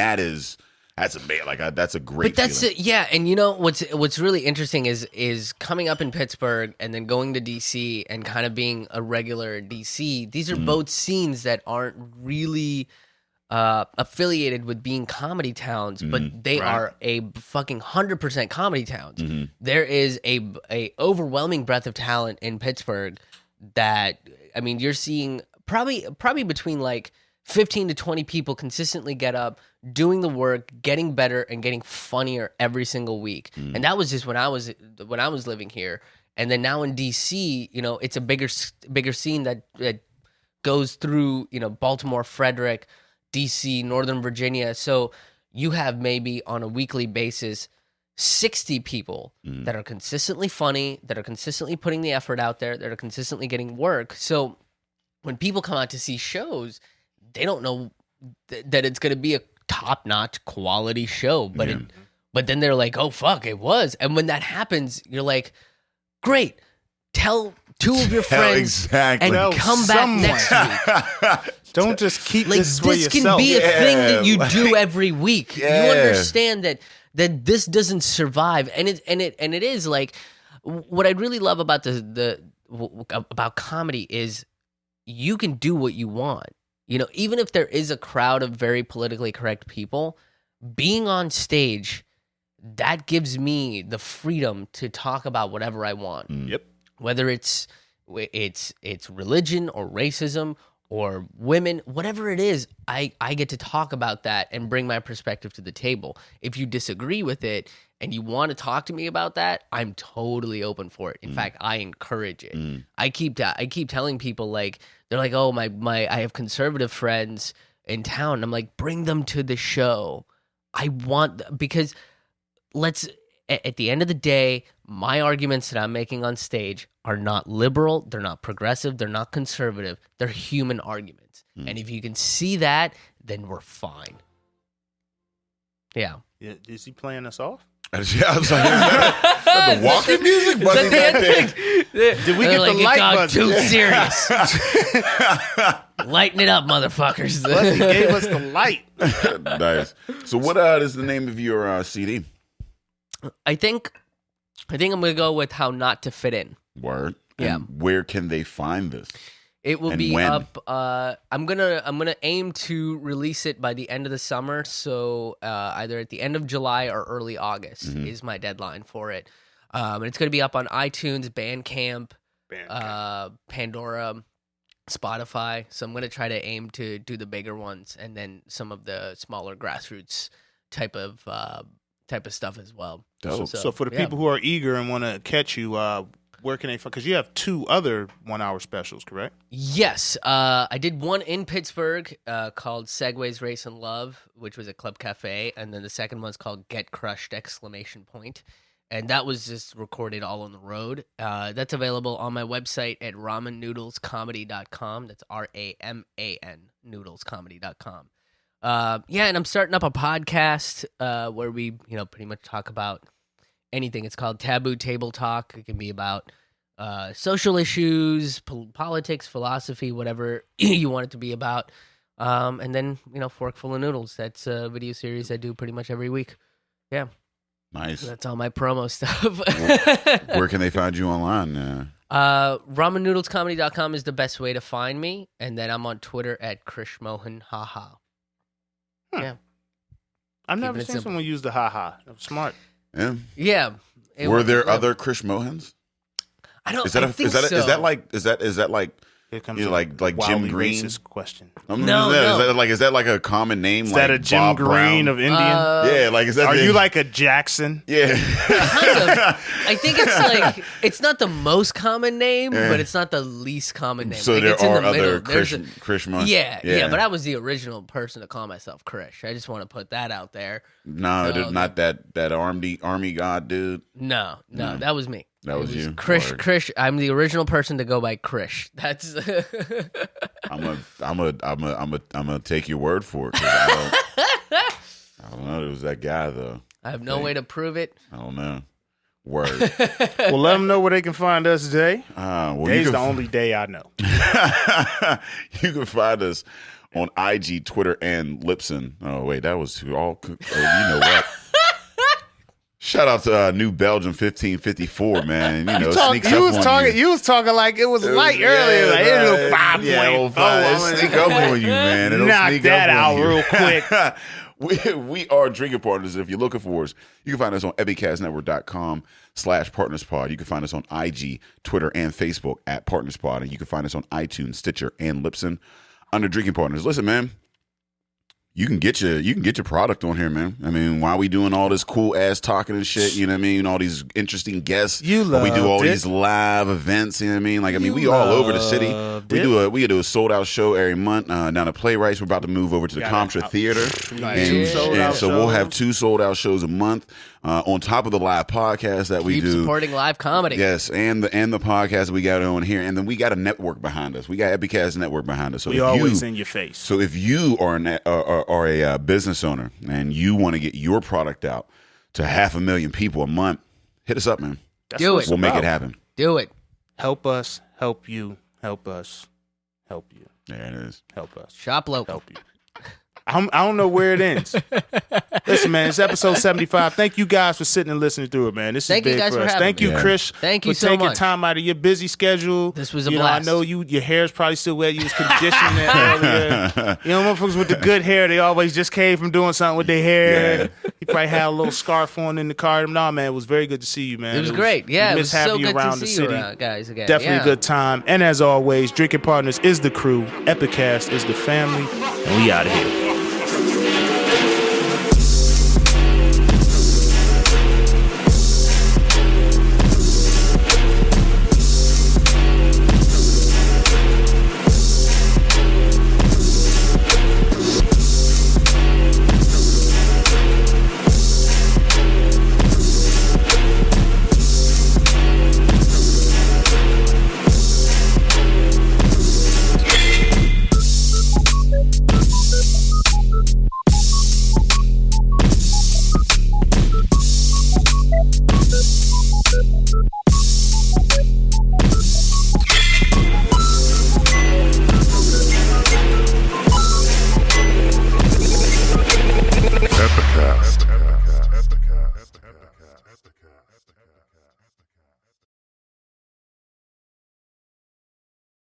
that's amazing. Like that's a great. But that's feeling. it, yeah. And you know what's really interesting is coming up in Pittsburgh and then going to DC and kind of being a regular in DC. These are both scenes that aren't really affiliated with being comedy towns, but they are a fucking 100% comedy towns. There is a overwhelming breadth of talent in Pittsburgh that you're seeing probably between like 15 to 20 people consistently get up, doing the work, getting better, and getting funnier every single week. And that was just when I was living here. And then now in DC, it's a bigger scene that goes through, Baltimore, Frederick, DC, Northern Virginia. So you have maybe on a weekly basis 60 people that are consistently funny, that are consistently putting the effort out there, that are consistently getting work. So when people come out to see shows, they don't know that it's going to be a top-notch quality show, but but then they're like, oh fuck, it was. And when that happens, you're like, great, tell 2 of your friends exactly. and Tell come back someone. next week. Don't just keep Like this for this can yourself. be a thing that you Yeah, do every week. Yeah. You understand that this doesn't survive, and it is like what I really love about about comedy is you can do what you want. Even if there is a crowd of very politically correct people, being on stage, that gives me the freedom to talk about whatever I want. Yep. Whether it's religion or racism or women, whatever it is, I get to talk about that and bring my perspective to the table. If you disagree with it and you want to talk to me about that, I'm totally open for it. In fact, I encourage it. I keep telling people, like, they're like, oh, my I have conservative friends in town. I'm like, bring them to the show. I want, because at the end of the day, my arguments that I'm making on stage are not liberal, they're not progressive, they're not conservative, they're human arguments. And if you can see that, then we're fine. Yeah. Is he playing us off? Yeah, I was like, is that the walking music? Buddy, back there? Did we get like, the light it got button? too serious. Lighten it up, motherfuckers. He gave us the light. Nice. So what is the name of your CD? I think I'm gonna go with How Not to Fit In. Word. Yeah. And where can they find this? It will And be when? up. I'm gonna aim to release it by the end of the summer. So either at the end of July or early August is my deadline for it. And it's gonna be up on iTunes, Bandcamp, Pandora, Spotify. So I'm gonna try to aim to do the bigger ones, and then some of the smaller grassroots type of stuff as well. Dope. So for the people who are eager and want to catch you, where can they find? Because you have 2 other 1-hour specials, correct? Yes, I did one in Pittsburgh called Segways, Race, and Love, which was a club cafe, and then the second one's called Get Crushed! And that was just recorded all on the road. That's available on my website at ramennoodlescomedy.com. That's RAMAN noodlescomedy.com. And I'm starting up a podcast where we, pretty much talk about anything. It's called Taboo Table Talk. It can be about social issues, politics, philosophy, whatever you want it to be about. And then, Fork Full of Noodles. That's a video series I do pretty much every week. Yeah. Nice. That's all my promo stuff. Where can they find you online? RamenNoodlesComedy.com is the best way to find me. And then I'm on Twitter at Krish Mohan, haha. Yeah. I've never Keeping it seen simple. someone use the haha. That was smart. Yeah. Yeah. Were there other Krish Mohans? I don't Is that think so. is that like Here comes You know, like Jim wildly Green? racist question. No. Is that like a common name? Is like that a Jim Bob Green Brown? of Indian? Yeah, like is that? Are the- you like a Jackson? Yeah. Kind of. I think it's like it's not the most common name, but it's not the least common name. So like, there it's in are the other middle. There's Krish Mohan. yeah, but I was the original person to call myself Krish. I just want to put that out there. No, So, not that army god dude. No, that was me. That was you. Krish. Word. Krish. I'm the original person to go by Krish. That's. I'm gonna take your word for it. 'Cause I don't know. It was that guy though. I have no way to prove it. I don't know. Word. Well, let them know where they can find us today. Well, Day's the only day I know. You can find us on IG, Twitter, and Lipson. Oh wait, that was all. You know what? Shout out to New Belgium 1554, man. You know, sneaks You up on you. You was talking like it was light earlier. Like it was 5.0. Yeah, well, fine. Sneak up on you, man. It'll Knock sneak that up on out you. real quick. We are drinking partners. If you're looking for us, you can find us on epicastnetwork.com/partnerspod. You can find us on IG, Twitter, and Facebook at partnerspod. And you can find us on iTunes, Stitcher, and Lipson under Drinking Partners. Listen, man. You can get your product on here, man. I mean, why are we doing all this cool ass talking and shit? You know what I mean? All these interesting guests. You we do all loved it. these live events. You know what I mean? Like, I mean, we all over the city. We do a sold out show every month down at Playwrights. We're about to move over to the Comtra Theater, Two sold-out so we'll have shows. 2 sold out shows a month on top of the live podcast that we Keep do. supporting live comedy. Yes, and the podcast we got on here, and then we got a network behind us. We got Epicast Network behind us. So We if always you, in your face. so if you are a business owner and you want to get your product out to 500,000 people a month, hit us up, man. That's Do what it. it's We'll make about. it happen. Do it. Help us, help you, help us, help you, There it is. help us, Shop local. help you. I don't know where it ends. Listen, man, it's episode 75. Thank you guys for sitting and listening through it, man. This is Thank you big guys for for us. having Thank me. you, Yeah. Krish. Thank you for so taking much. time out of your busy schedule. This was a I blast. know your hair's probably still wet. You was conditioning it earlier. You know, motherfuckers with the good hair, they always just came from doing something with their hair. You probably had a little scarf on in the car. Nah, man, it was very good to see you, man. It was great. Yeah, we it miss was so having you good around to the see you city. around, guys again. Definitely Yeah. a good time. And as always, Drinking Partners is the crew. Epicast is the family. And we out of here.